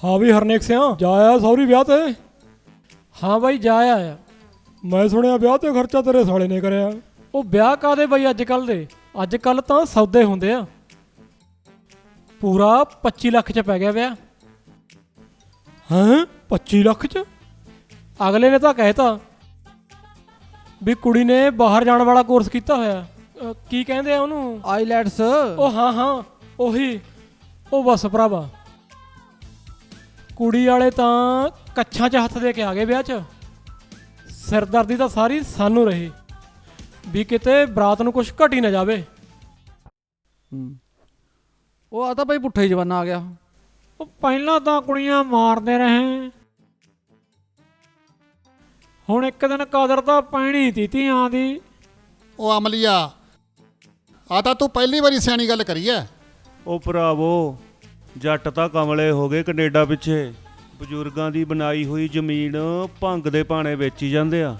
ਹਾਂ ਵੀ ਹਰਨੇਕ ਸਿਆ ਜਾ ਆਇਆ ਸੌਰੀ ਵਿਆਹ ਤੇ? ਹਾਂ ਬਾਈ ਜਾ ਆਇਆ। ਮੈਂ ਸੁਣਿਆ ਵਿਆਹ ਤੇ ਖਰਚਾ ਤੇਰੇ ਸਾਲੇ ਨੇ ਕਰਿਆ। ਉਹ ਵਿਆਹ ਕਾਦੇ ਬਾਈ ਅੱਜ ਕੱਲ ਦੇ? ਅੱਜ ਕੱਲ ਤਾਂ ਸੌਦੇ ਹੁੰਦੇ ਆ। ਪੂਰਾ 25 ਲੱਖ ਚ ਪੈ ਗਿਆ ਵਿਆਹ। ਹਾਂ 25 ਲੱਖ ਚ? ਅਗਲੇ ਨੇ ਤਾਂ ਕਹਿਤਾ ਵੀ ਕੁੜੀ ਨੇ ਬਾਹਰ ਜਾਣ ਵਾਲਾ ਕੋਰਸ ਕੀਤਾ ਹੋਇਆ। ਕੀ ਕਹਿੰਦੇ ਆ ਉਹਨੂੰ? ਆਈਲੈਟਸ। ਉਹ ਹਾਂ ਉਹੀ। ਉਹ ਬਸ ਭਰਾਵਾ ਕੁੜੀ ਵਾਲੇ ਤਾਂ ਕੱਛਾਂ 'ਚ ਹੱਥ ਦੇ ਕੇ ਆ ਗਏ ਵਿਆਹ 'ਚ। ਸਿਰਦਰਦੀ ਤਾਂ ਸਾਰੀ ਸਾਨੂੰ ਰਹੀ ਵੀ ਕਿਤੇ ਬਰਾਤ ਨੂੰ ਕੁਝ ਘਟੀ ਨਾ ਜਾਵੇ। ਉਹ ਆ ਤਾਂ ਭਾਈ ਪੁੱਠਾ ਹੀ ਜਵਾਨਾ ਆ ਗਿਆ। ਉਹ ਪਹਿਲਾਂ ਤਾਂ ਕੁੜੀਆਂ ਮਾਰਦੇ ਰਹੇ, ਹੁਣ ਇੱਕ ਦਿਨ ਕਦਰ ਤਾਂ ਪੈਣੀ ਤੀ ਧੀਆਂ ਦੀ। ਉਹ ਅਮਲੀਆ, ਆ ਤਾਂ ਤੂੰ ਪਹਿਲੀ ਵਾਰੀ ਸਿਆਣੀ ਗੱਲ ਕਰੀ ਐ। ਉਹ ਭਰਾਵੋ ਜੱਟ ਤਾਂ ਕਮਲੇ ਹੋ ਗਏ ਕੈਨੇਡਾ ਪਿੱਛੇ। ਬਜ਼ੁਰਗਾਂ ਦੀ ਬਣਾਈ ਹੋਈ ਜ਼ਮੀਨ ਭੰਗ ਦੇ ਭਾਣੇ ਵੇਚੀ ਜਾਂਦੇ ਆ।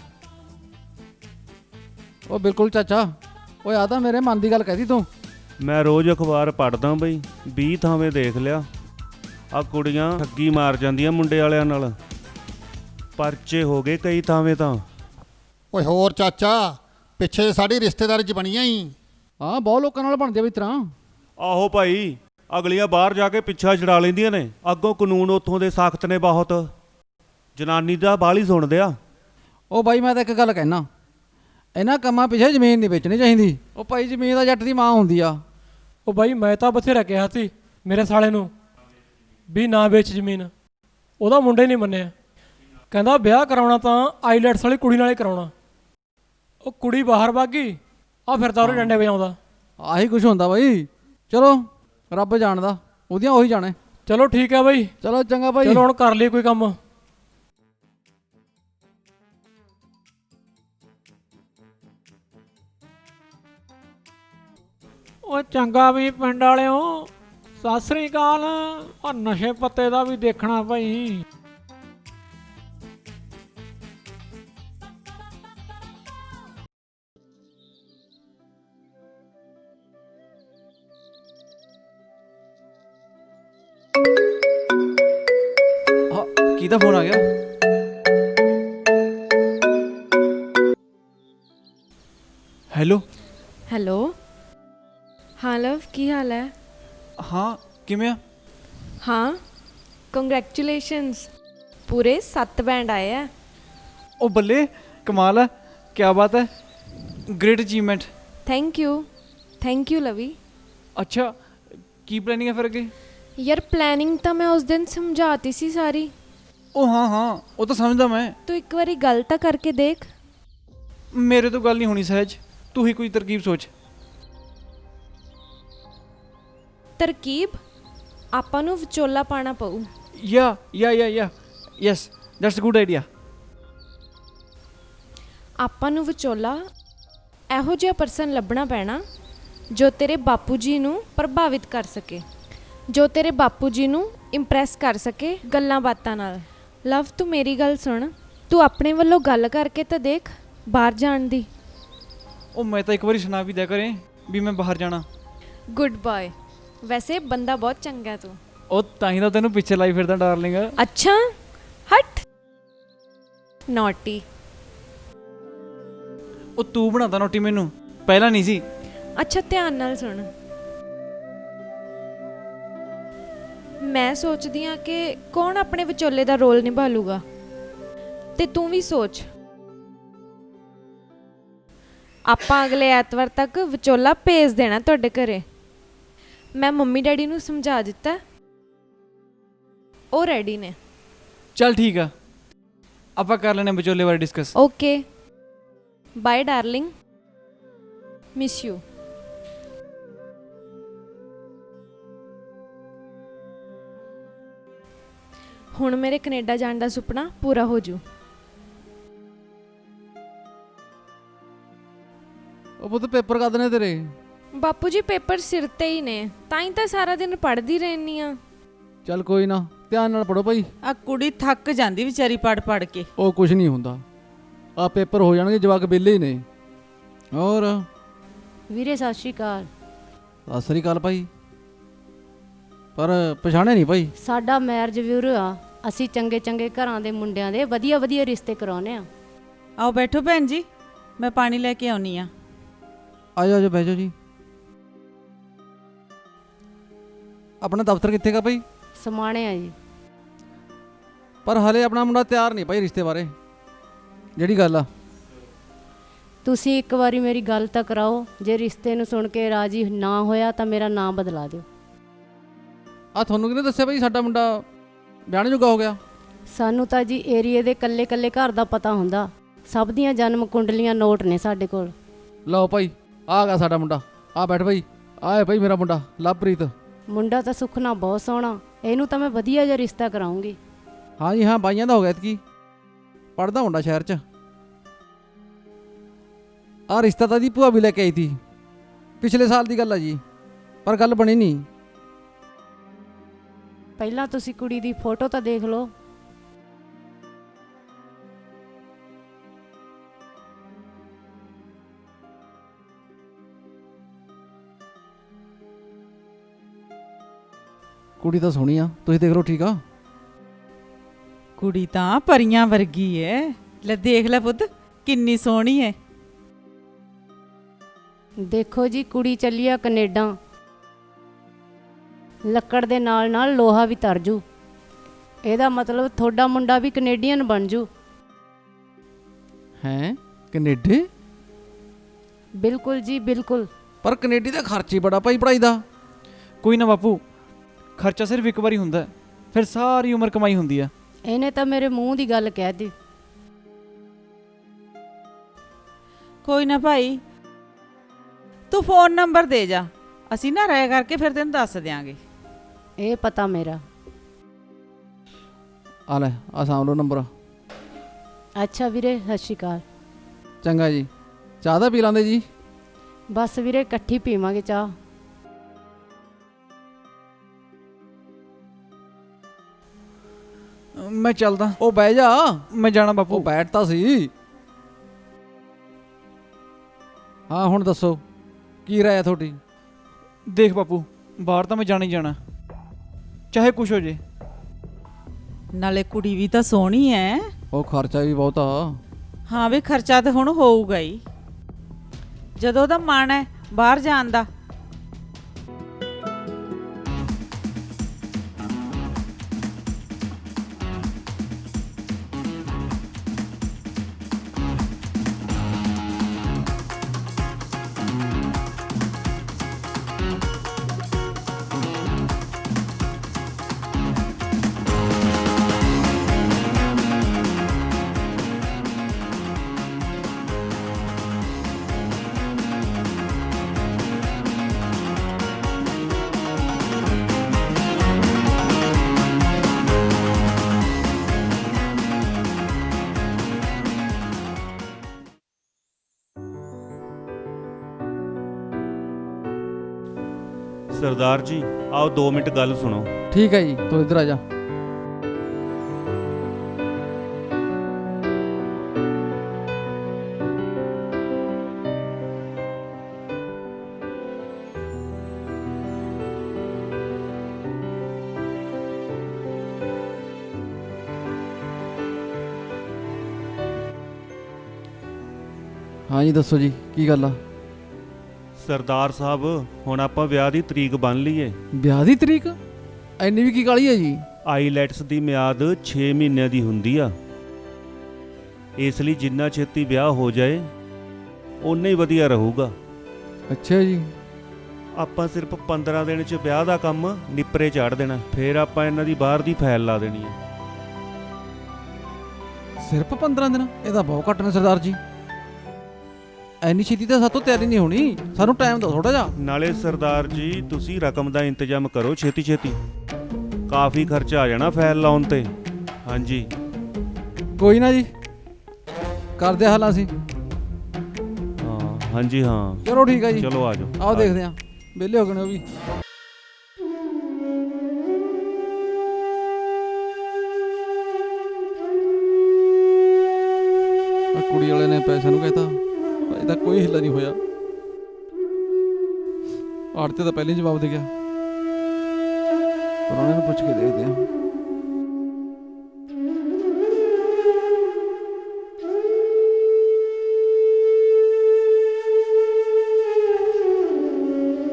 ਉਹ ਬਿਲਕੁਲ ਚਾਚਾ। ਓਏ ਆ ਤਾਂ ਮੇਰੇ ਮਨ ਦੀ ਗੱਲ ਕਹਿਦੀ ਤੂੰ। ਮੈਂ ਰੋਜ਼ ਅਖਬਾਰ ਪੜ੍ਹਦਾ ਬਈ, 20 ਥਾਵੇਂ ਦੇਖ ਲਿਆ ਆ ਕੁੜੀਆਂ ਠੱਗੀ ਮਾਰ ਜਾਂਦੀਆਂ ਮੁੰਡੇ ਵਾਲਿਆਂ ਨਾਲ। ਪਰਚੇ ਹੋ ਗਏ ਕਈ ਥਾਵੇਂ ਤਾਂ। ਓਏ ਹੋਰ ਚਾਚਾ, ਪਿੱਛੇ ਸਾਡੀ ਰਿਸ਼ਤੇਦਾਰੀ 'ਚ ਬਣੀਆਂ ਹੀ। ਹਾਂ ਬਹੁਤ ਲੋਕਾਂ ਨਾਲ ਬਣਦੇ ਆ ਵੀ ਤਰ੍ਹਾਂ। ਆਹੋ ਭਾਈ, ਅਗਲੀਆਂ ਬਾਹਰ ਜਾ ਕੇ ਪਿੱਛਾ ਛੁਡਾ ਲੈਂਦੀਆਂ ਨੇ। ਅੱਗੋਂ ਕਾਨੂੰਨ ਉੱਥੋਂ ਦੇ ਸਖਤ ਨੇ ਬਹੁਤ, ਜਨਾਨੀ ਦਾ ਬਾਹਲੀ ਸੁਣਦੇ ਆ। ਉਹ ਬਾਈ ਮੈਂ ਤਾਂ ਇੱਕ ਗੱਲ ਕਹਿਣਾ, ਇਹਨਾਂ ਕੰਮਾਂ ਪਿੱਛੇ ਜ਼ਮੀਨ ਨਹੀਂ ਵੇਚਣੀ ਚਾਹੀਦੀ। ਉਹ ਭਾਈ ਜ਼ਮੀਨ ਤਾਂ ਜੱਟ ਦੀ ਮਾਂ ਹੁੰਦੀ ਆ। ਉਹ ਬਾਈ ਮੈਂ ਤਾਂ ਬਥੇਰਾ ਕਿਹਾ ਸੀ ਮੇਰੇ ਸਾਲੇ ਨੂੰ ਵੀ ਨਾ ਵੇਚ ਜ਼ਮੀਨ। ਉਹਦਾ ਮੁੰਡਾ ਹੀ ਨਹੀਂ ਮੰਨਿਆ। ਕਹਿੰਦਾ ਵਿਆਹ ਕਰਾਉਣਾ ਤਾਂ ਆਈਲੈਟਸ ਵਾਲੀ ਕੁੜੀ ਨਾਲ ਹੀ ਕਰਾਉਣਾ। ਉਹ ਕੁੜੀ ਬਾਹਰ ਵਗ ਗਈ, ਆ ਫਿਰਦਾ ਉਹਦੇ ਡੰਡੇ ਵਜਾਉਂਦਾ। ਆਹੀ ਕੁਛ ਹੁੰਦਾ ਬਾਈ। ਚਲੋ ਰੱਬ ਜਾਣਦਾ, ਉਹਦੀਆਂ ਉਹੀ ਜਾਣੇ। ਚਲੋ ਠੀਕ ਹੈ ਬਾਈ। ਚਲੋ ਚੰਗਾ ਬਾਈ। ਚਲੋ ਹੁਣ ਕਰ ਲਈ ਕੋਈ ਕੰਮ। ਉਹ ਚੰਗਾ ਵੀ ਪਿੰਡ ਵਾਲਿਓ, ਸਤਿ ਸ੍ਰੀ ਅਕਾਲ। ਆ ਨਸ਼ੇ ਪੱਤੇ ਦਾ ਵੀ ਦੇਖਣਾ ਭਾਈ। ਕਿਹਦਾ ਫੋਨ ਆ ਗਿਆ? Hello hello. ਹਾਂ ਲਵ, ਕੀ ਹਾਲ ਹੈ? ਹਾਂ ਕਿਵੇਂ ਆ? ਹਾਂ ਕੰਗ੍ਰੈਚੁਲੇਸ਼ਨਸ, ਪੂਰੇ 7 ਬੈਂਡ ਆਏ ਆ। ਉਹ ਬੱਲੇ ਕਮਾਲ ਹੈ, ਕੀ ਬਾਤ ਹੈ, ਗ੍ਰੇਟ ਅਚੀਵਮੈਂਟ। ਥੈਂਕ ਯੂ ਲਵੀ। ਅੱਛਾ ਕੀ ਪਲੈਨਿੰਗ ਹੈ ਫਿਰ ਅੱਗੇ? ਯਾਰ ਪਲੈਨਿੰਗ ਤਾਂ ਮੈਂ ਉਸ ਦਿਨ ਸਮਝਾਤੀ ਸੀ ਸਾਰੀ। ਉਹ ਹਾਂ ਉਹ ਤਾਂ ਸਮਝਦਾ ਮੈਂ। ਤੂੰ ਇੱਕ ਵਾਰੀ ਗੱਲ ਤਾਂ ਕਰਕੇ ਦੇਖ। ਮੇਰੇ ਤੋਂ ਗੱਲ ਨਹੀਂ ਹੋਣੀ ਸਹਿਜ, ਤੂੰ ਹੀ ਕੋਈ ਤਰਕੀਬ ਸੋਚ। ਤਰਕੀਬ? ਆਪਾਂ ਨੂੰ ਵਿਚੋਲਾ ਪਾਣਾ ਪਊ। Yeah yes that's a good idea. ਆਪਾਂ ਨੂੰ ਵਿਚੋਲਾ ਇਹੋ ਜਿਹਾ ਪਰਸਨ ਲੱਭਣਾ ਪੈਣਾ ਜੋ ਤੇਰੇ ਬਾਪੂ ਜੀ ਨੂੰ ਪ੍ਰਭਾਵਿਤ ਕਰ ਸਕੇ, ਜੋ ਤੇਰੇ ਬਾਪੂ ਜੀ ਨੂੰ ਇੰਪ੍ਰੈਸ ਕਰ ਸਕੇ ਗੱਲਾਂ ਬਾਤਾਂ ਨਾਲ। ਲਵ ਤੂੰ ਮੇਰੀ ਗੱਲ ਸੁਣ, ਤੂੰ ਆਪਣੇ ਵੱਲੋਂ ਗੱਲ ਕਰਕੇ ਤਾਂ ਦੇਖ ਬਾਹਰ ਜਾਣ ਦੀ। ਉਹ ਮੈਂ ਤਾਂ ਇੱਕ ਵਾਰੀ ਸੁਣਾ ਵੀ ਦਿਆ ਕਰੇ ਵੀ ਮੈਂ ਬਾਹਰ ਜਾਣਾ। Good bye. ਵੈਸੇ ਬੰਦਾ ਬਹੁਤ ਚੰਗਾ ਤੂੰ। ਉਹ ਤਾਂ ਹੀ ਤਾਂ ਤੈਨੂੰ ਪਿੱਛੇ ਲਾਈ ਫਿਰਦਾ ਡਾਰਲਿੰਗ। ਅੱਛਾ ਹਟ ਨੋਟੀ। ਉਹ ਤੂੰ ਬਣਾਤਾ ਨੋਟੀ ਮੈਨੂੰ, ਪਹਿਲਾਂ ਨਹੀਂ ਸੀ। ਅੱਛਾ ਧਿਆਨ ਨਾਲ ਸੁਣ, ਮੈਂ ਸੋਚਦੀ ਹਾਂ ਕਿ ਕੌਣ ਆਪਣੇ ਵਿਚੋਲੇ ਦਾ ਰੋਲ ਨਿਭਾ ਲੂਗਾ, ਤੇ ਤੂੰ ਵੀ ਸੋਚ। ਆਪਾਂ ਅਗਲੇ ਐਤਵਾਰ ਤੱਕ ਵਿਚੋਲਾ ਭੇਜ ਦੇਣਾ ਤੁਹਾਡੇ ਘਰੇ। ਮੈਂ ਮੰਮੀ ਡੈਡੀ ਨੂੰ ਸਮਝਾ ਦਿੱਤਾ, ਉਹ ਰੈਡੀ ਨੇ। ਚੱਲ ਠੀਕ ਆ, ਆਪਾਂ ਕਰ ਲੈਣੇ ਵਿਚੋਲੇ ਬਾਰੇ discuss. Okay bye darling, miss you. ਹੁਣ ਮੇਰੇ ਕੈਨੇਡਾ ਜਾਣ ਦਾ ਸੁਪਨਾ ਪੂਰਾ ਹੋ ਜੂ। ਉਹ ਪੁੱਤ ਪੇਪਰ ਕਦ ਨੇ ਤੇਰੇ? ਬਾਪੂ ਜੀ ਪੇਪਰ ਸਿਰ ਤੇ ਹੀ ਨੇ, ਤਾਂ ਹੀ ਤਾਂ ਸਾਰਾ ਦਿਨ ਪੜ੍ਹਦੀ ਰਹਿੰਦੀ ਆ। ਚੱਲ ਕੋਈ ਨਾ, ਧਿਆਨ ਨਾਲ ਪੜੋ ਭਾਈ। ਆ ਕੁੜੀ ਥੱਕ ਜਾਂਦੀ ਵਿਚਾਰੀ ਪੜ ਕੇ। ਉਹ ਕੁਝ ਨਹੀਂ ਹੁੰਦਾ, ਆ ਪੇਪਰ ਹੋ ਜਾਣਗੇ, ਜਵਾਕ ਵਿਹਲੇ ਹੀ ਨੇ। ਹੋਰ ਵੀਰੇ ਸਤਿ ਸ਼੍ਰੀ ਅਕਾਲ। ਸਤਿ ਸ੍ਰੀ ਅਕਾਲ ਭਾਈ। ਪਰ ਪਛਾਣਿਆ ਨਹੀਂ ਭਾਈ। ਸਾਡਾ ਮੈਰਿਜ ਬਿਊਰੋ ਆ। ਅਸੀਂ ਚੰਗੇ ਚੰਗੇ ਘਰਾਂ ਦੇ ਮੁੰਡਿਆਂ ਦੇ ਵਧੀਆ ਵਧੀਆ ਰਿਸ਼ਤੇ ਕਰਾਉਨੇ ਆ। ਆਓ ਬੈਠੋ ਭੈਣ ਜੀ, ਮੈਂ ਪਾਣੀ ਲੈ ਕੇ ਆਉਣੀ ਆ। ਆ ਜਾਓ ਬਹਿ ਜਾਓ ਜੀ। ਆਪਣਾ ਦਫ਼ਤਰ ਕਿੱਥੇ ਗਾ ਭਾਈ? ਸਮਾਣੇ ਆ ਜੀ। ਪਰ ਹਲੇ ਆਪਣਾ ਮੁੰਡਾ ਤਿਆਰ ਨਹੀਂ ਭਾਈ ਰਿਸ਼ਤੇ ਬਾਰੇ। ਜਿਹੜੀ ਗੱਲ ਆ, ਤੁਸੀਂ ਇੱਕ ਵਾਰੀ ਮੇਰੀ ਗੱਲ ਤਾਂ ਕਰਾਓ। ਜੇ ਰਿਸ਼ਤੇ ਨੂੰ ਸੁਣ ਕੇ ਰਾਜੀ ਨਾ ਹੋਇਆ ਤਾਂ ਮੇਰਾ ਨਾਮ ਬਦਲਾ ਦਿਓ। ਆ ਤੁਹਾਨੂੰ ਕਿਹਨੇ ਦੱਸਿਆ ਭਾਈ ਸਾਡਾ ਮੁੰਡਾ ਵਿਆਹਣ ਜੋਗਾ ਹੋ ਗਿਆ? ਸਾਨੂੰ ਤਾਂ ਜੀ ਏਰੀਏ ਦੇ ਕੱਲੇ ਕੱਲੇ ਘਰ ਦਾ ਪਤਾ ਹੁੰਦਾ। ਸਭ ਦੀਆਂ ਜਨਮ ਕੁੰਡਲੀਆਂ ਨੋਟ ਨੇ ਸਾਡੇ ਕੋਲ। ਲਓ ਭਾਈ, ਆ ਗਿਆ ਸਾਡਾ ਮੁੰਡਾ। ਆ ਬੈਠ ਭਾਈ। ਆਏ ਭਾਈ ਮੇਰਾ ਮੁੰਡਾ ਲਵਪ੍ਰੀਤ। ਮੁੰਡਾ ਤਾਂ ਸੁਖਨਾ ਬਹੁਤ ਸੋਹਣਾ। ਇਹਨੂੰ ਤਾਂ ਮੈਂ ਵਧੀਆ ਜਿਹਾ ਰਿਸ਼ਤਾ ਕਰਾਉਂਗੀ। ਹਾਂ ਜੀ ਹਾਂ, ਬਾਈਆਂ ਦਾ ਹੋ ਗਿਆ ਇਤਕੀ। ਪੜ੍ਹਦਾ ਮੁੰਡਾ ਸ਼ਹਿਰ 'ਚ। ਆ ਰਿਸ਼ਤਾ ਤਾਂ ਦੀ ਭੂਆ ਵੀ ਲੈ ਕੇ ਆਈ ਸੀ, ਪਿਛਲੇ ਸਾਲ ਦੀ ਗੱਲ ਆ ਜੀ, ਪਰ ਗੱਲ ਬਣੀ ਨਹੀਂ। ਪਹਿਲਾਂ ਤੁਸੀਂ ਕੁੜੀ ਦੀ ਫੋਟੋ ਤਾਂ ਦੇਖ ਲਓ। ਕੁੜੀ ਤਾਂ ਸੋਹਣੀ ਆ, ਤੁਸੀਂ ਦੇਖ ਲਓ। ਠੀਕ ਆ। ਕੁੜੀ ਤਾਂ ਪਰੀਆਂ ਵਰਗੀ ਐ। ਲੈ ਦੇਖ ਲੈ ਪੁੱਤ, ਕਿੰਨੀ ਸੋਹਣੀ ਐ। ਦੇਖੋ ਜੀ, ਕੁੜੀ ਚੱਲੀ ਆ ਕੈਨੇਡਾ। ਲੱਕੜ ਦੇ ਨਾਲ ਨਾਲ ਲੋਹਾ ਵੀ ਤਰਜੂ। ਇਹਦਾ ਮਤਲਬ ਤੁਹਾਡਾ ਮੁੰਡਾ ਵੀ ਕੈਨੇਡੀਅਨ ਬਣ ਜੂ। ਹੈਂ? ਕੈਨੇਡੇ? ਬਿਲਕੁਲ ਜੀ ਬਿਲਕੁਲ। ਪਰ ਕੈਨੇਡੀ ਦਾ ਖਰਚ ਹੀ ਬੜਾ ਭਾਈ ਪੜ੍ਹਾਈ ਦਾ। ਕੋਈ ਨਾ ਬਾਪੂ, ਖਰਚਾ ਸਿਰਫ ਇੱਕ ਵਾਰੀ ਹੁੰਦਾ, ਫਿਰ ਸਾਰੀ ਉਮਰ ਕਮਾਈ ਹੁੰਦੀ ਆ। ਇਹਨੇ ਤਾਂ ਮੇਰੇ ਮੂੰਹ ਦੀ ਗੱਲ ਕਹਿ ਦਿੱਤੀ। ਕੋਈ ਨਾ ਭਾਈ, ਤੂੰ ਫੋਨ ਨੰਬਰ ਦੇ ਜਾ, ਅਸੀਂ ਨਾ ਰਾਏ ਕਰਕੇ ਫਿਰ ਤੈਨੂੰ ਦੱਸ ਦਿਆਂਗੇ। ਇਹ ਪਤਾ ਮੇਰਾ। ਆ ਲੈ, ਆ ਸਾਂਭ ਲਓ ਨੰਬਰ। ਅੱਛਾ ਵੀਰੇ, ਸਤਿ ਸ਼੍ਰੀ ਅਕਾਲ। ਚੰਗਾ ਜੀ। ਚਾਹ ਦਾ ਪੀ ਲਾਂਦੇ ਜੀ? ਬਸ ਵੀਰੇ, ਇਕੱਠੀ ਪੀਵਾਂਗੇ ਚਾਹ। ਮੈਂ ਚੱਲਦਾ। ਉਹ ਬਹਿ ਜਾ। ਮੈਂ ਜਾਣਾ ਬਾਪੂ। ਉਹ ਬੈਠਤਾ ਸੀ। ਹਾਂ ਹੁਣ ਦੱਸੋ, ਕੀ ਰਾਏ ਤੁਹਾਡੀ? ਦੇਖ ਬਾਪੂ, ਬਾਹਰ ਤਾਂ ਮੈਂ ਜਾਣਾ ਹੀ ਜਾਣਾ, ਚਾਹੇ ਕੁਛ ਹੋ ਜੇ। ਨਾਲੇ ਕੁੜੀ ਵੀ ਤਾਂ ਸੋਹਣੀ ਐ। ਉਹ ਖਰਚਾ ਵੀ ਬਹੁਤ ਆ। ਹਾਂ ਵੀ ਖਰਚਾ ਤਾਂ ਹੁਣ ਹੋਊਗਾ ਹੀ, ਜਦੋਂ ਉਹਦਾ ਮਨ ਹੈ ਬਾਹਰ ਜਾਣ ਦਾ। ਸਰਦਾਰ ਜੀ ਆਓ 2 ਮਿੰਟ ਗੱਲ ਸੁਣੋ। ਠੀਕ ਹੈ ਜੀ, ਤੂੰ ਇੱਧਰ ਆ ਜਾ। ਹਾਂ ਜੀ ਦੱਸੋ ਜੀ, ਕੀ ਗੱਲ ਆ? ਸਰਦਾਰ ਸਾਹਿਬ, ਹੁਣ ਆਪਾਂ ਵਿਆਹ ਦੀ ਤਰੀਕ ਬੰਨ ਲਈਏ। ਵਿਆਹ ਦੀ ਤਰੀਕ? ਐਨੀ ਵੀ ਕੀ ਕਾਹਲੀ ਹੈ ਜੀ? ਆਈਲੈਟਸ ਦੀ ਮਿਆਦ 6 ਮਹੀਨਿਆਂ ਦੀ ਹੁੰਦੀ ਆ, ਇਸ ਲਈ ਜਿੰਨਾ ਛੇਤੀ ਵਿਆਹ ਹੋ ਜਾਏ ਓਨਾ ਹੀ ਵਧੀਆ ਰਹੂਗਾ। ਅੱਛਾ ਜੀ। ਆਪਾਂ ਸਿਰਫ 15 ਦਿਨ 'ਚ ਵਿਆਹ ਦਾ ਕੰਮ ਨਿਪਰੇ ਚਾੜ ਦੇਣਾ, ਫਿਰ ਆਪਾਂ ਇਹਨਾਂ ਦੀ ਬਾਹਰ ਦੀ ਫਾਈਲ ਲਾ ਦੇਣੀ ਹੈ। ਸਿਰਫ 15 ਦਿਨ? ਇਹ ਤਾਂ ਬਹੁਤ ਘੱਟ ਨੇ ਸਰਦਾਰ ਜੀ। ਐਨੀ ਛੇਤੀ ਤਾਂ ਸਾਤੋਂ ਤਿਆਰੀ ਨਹੀਂ ਹੋਣੀ, ਸਾਨੂੰ ਟਾਈਮ ਦਿਓ ਥੋੜਾ ਜਿਹਾ। ਨਾਲੇ ਸਰਦਾਰ ਜੀ ਤੁਸੀਂ ਰਕਮ ਦਾ ਇੰਤਜ਼ਾਮ ਕਰੋ ਛੇਤੀ ਛੇਤੀ, ਕਾਫੀ ਖਰਚਾ ਆ ਜਾਣਾ ਫਾਈਲ ਲਾਉਣ ਤੇ। ਹਾਂਜੀ ਕੋਈ ਨਾ ਜੀ, ਕਰਦੇ ਹਾਲਾਂ ਅਸੀਂ। ਹਾਂ ਹਾਂਜੀ ਹਾਂ ਚਲੋ ਠੀਕ ਹੈ ਜੀ, ਚਲੋ ਆ ਜਾਓ। ਆਓ ਦੇਖਦੇ ਹਾਂ, ਵਿਹਲੇ ਹੋ ਗਏ ਨੇ ਉਹ ਵੀ। ਕੁੜੀ ਵਾਲੇ ਨੇ ਪੈਸਿਆਂ ਨੂੰ ਕਹਿਤਾ, ਇਹਦਾ ਕੋਈ ਹਿੱਲਾ ਨਹੀਂ ਹੋਇਆ। ਆੜਤੇ ਤਾਂ ਪਹਿਲੇ ਹੀ ਜਵਾਬ ਦੇ ਗਿਆ। ਪ੍ਰਾਹੁਣੇ ਨੂੰ ਪੁੱਛ ਕੇ ਦੇਖਦੇ ਹਾਂ।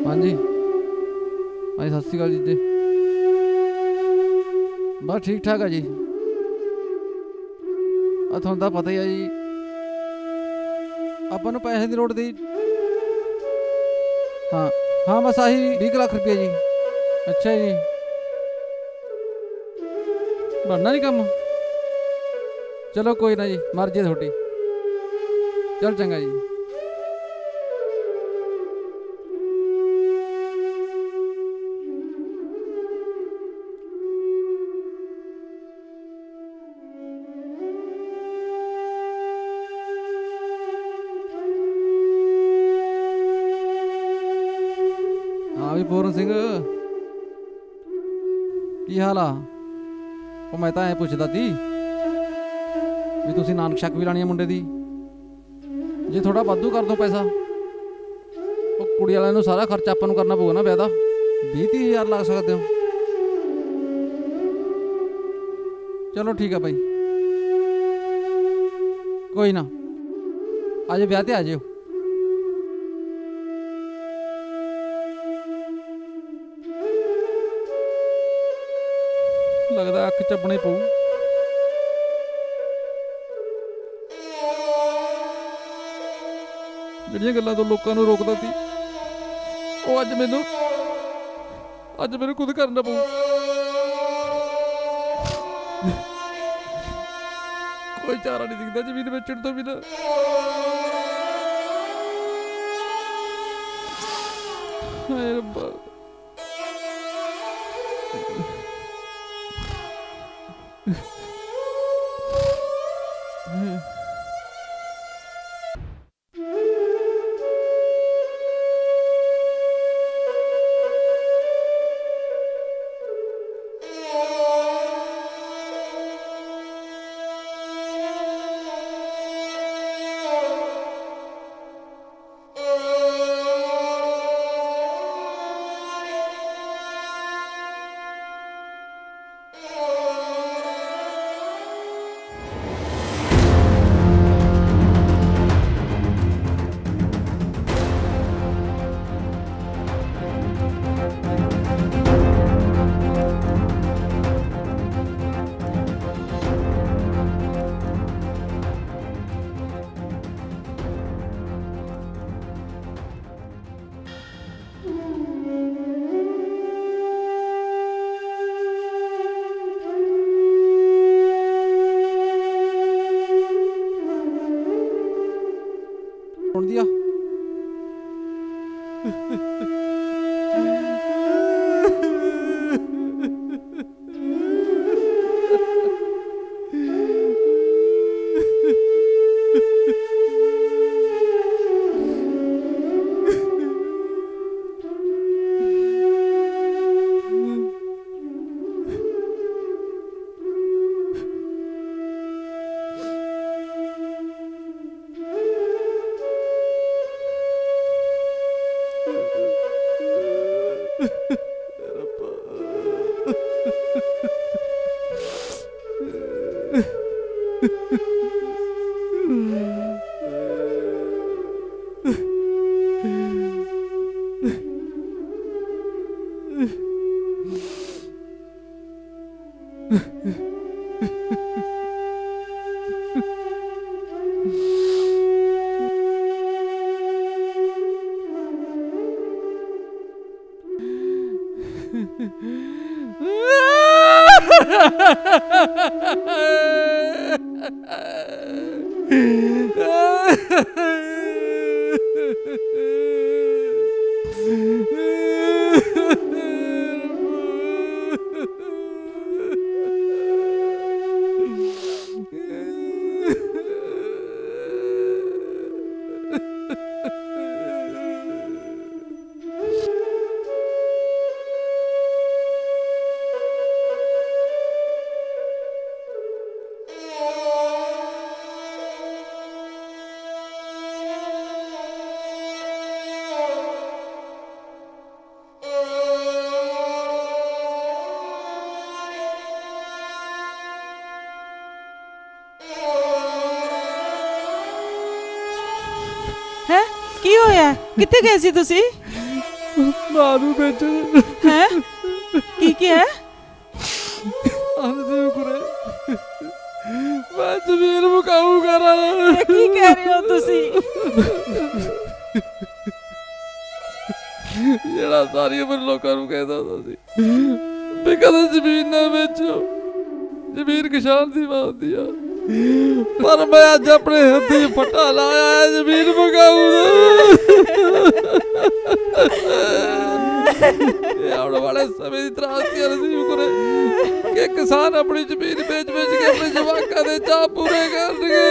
ਹਾਂਜੀ ਹਾਂਜੀ, ਸਤਿ ਸ਼੍ਰੀ ਅਕਾਲ ਜੀ। ਬਸ ਠੀਕ ਠਾਕ ਆ ਜੀ। ਆ ਤੁਹਾਨੂੰ ਤਾਂ ਪਤਾ ਹੀ ਆ ਜੀ, ਆਪਾਂ ਨੂੰ ਪੈਸੇ ਦੀ ਲੋੜ ਦੀ। ਹਾਂ ਹਾਂ, ਬਸ ਆਹੀ 20 ਲੱਖ ਰੁਪਏ ਜੀ। ਅੱਛਾ ਜੀ, ਬਣਨਾ ਨਹੀਂ ਕੰਮ? ਚਲੋ ਕੋਈ ਨਾ ਜੀ, ਮਰਜ਼ੀ ਹੈ ਤੁਹਾਡੀ। ਚਲ ਚੰਗਾ ਜੀ। ਹਾਂ ਵੀ ਪੂਰਨ ਸਿੰਘ, ਕੀ ਹਾਲ ਆ? ਉਹ ਮੈਂ ਤਾਂ ਐਂ ਪੁੱਛਦਾ ਤੀ ਵੀ ਤੁਸੀਂ ਨਾਨਕ ਛੱਕ ਵੀ ਲਾਣੀ ਆ ਮੁੰਡੇ ਦੀ। ਜੇ ਥੋੜਾ ਵਾਧੂ ਕਰ ਦੋ ਪੈਸਾ, ਉਹ ਕੁੜੀ ਵਾਲਿਆਂ ਨੂੰ ਸਾਰਾ ਖਰਚਾ ਆਪਾਂ ਨੂੰ ਕਰਨਾ ਪਊਗਾ ਨਾ ਵਿਆਹ ਦਾ। 20-30 ਹਜ਼ਾਰ ਲੱਗ ਸਕਦੇ ਹੋ। ਚਲੋ ਠੀਕ ਆ ਬਾਈ, ਕੋਈ ਨਾ, ਅੱਜ ਵਿਆਹ ਤੇ ਆ ਜਿਓ। ਲੱਗਦਾ ਅੱਖ ਚੱਬਣੇ ਪਊ। ਜਿਹੜੀਆਂ ਗੱਲਾਂ ਤੋਂ ਲੋਕਾਂ ਨੂੰ ਰੋਕਦਾ ਸੀ, ਉਹ ਅੱਜ ਮੈਨੂੰ ਖੁਦ ਕਰਨਾ ਪਊ। ਕੋਈ ਚਾਰਾ ਨਹੀਂ ਦਿਖਦਾ ਜ਼ਮੀਨ ਵੇਚਣ ਤੋਂ ਬਿਨਾਂ। ਹਾਏ ਰੱਬਾ। ਸੁਣ ਦਿਆ ਹੋਇਆ? ਕਿੱਥੇ ਗਏ ਸੀ ਤੁਸੀਂ? ਮਾਂ ਨੂੰ ਵੇਚ ਹੈ ਕੀ ਕਿਹਾ? ਆਂਦੇ ਕੁਰੇ ਮੈਂ ਜ਼ਮੀਨ ਮੁਕਾਊਗਾ ਰਾ। ਇਹ ਕੀ ਕਹਿ ਰਹੇ ਹੋ ਤੁਸੀਂ? ਜਿਹੜਾ ਸਾਰੀ ਉਮਰ ਲੋਕਾਂ ਨੂੰ ਕਹਿੰਦਾ ਹੁੰਦਾ ਸੀ ਵੀ ਕਦੇ ਜ਼ਮੀਨ ਨਾ ਵੇਚੋ, ਜ਼ਮੀਨ ਕਿਸਾਨ ਦੀ ਮਾਂ ਹੁੰਦੀ ਆ, ਪਰ ਮੈਂ ਅੱਜ ਆਪਣੇ ਹੱਥੀਂ ਫੱਟਾ ਲਾਇਆ ਹੈ ਜ਼ਮੀਨ ਮੁਕਾਊ ਦਾ। ਇਹ ਆਉਣ ਵਾਲੇ ਸਮੇਂ ਦੀ ਤਰਾਸਦੀ ਨਸੀਬ ਕਰੇ ਕਿ ਕਿਸਾਨ ਆਪਣੀ ਜ਼ਮੀਨ ਵੇਚ ਕੇ ਆਪਣੇ ਜਵਾਕਾਂ ਦੇ ਚਾਅ ਪੂਰੇ ਕਰਨਗੇ।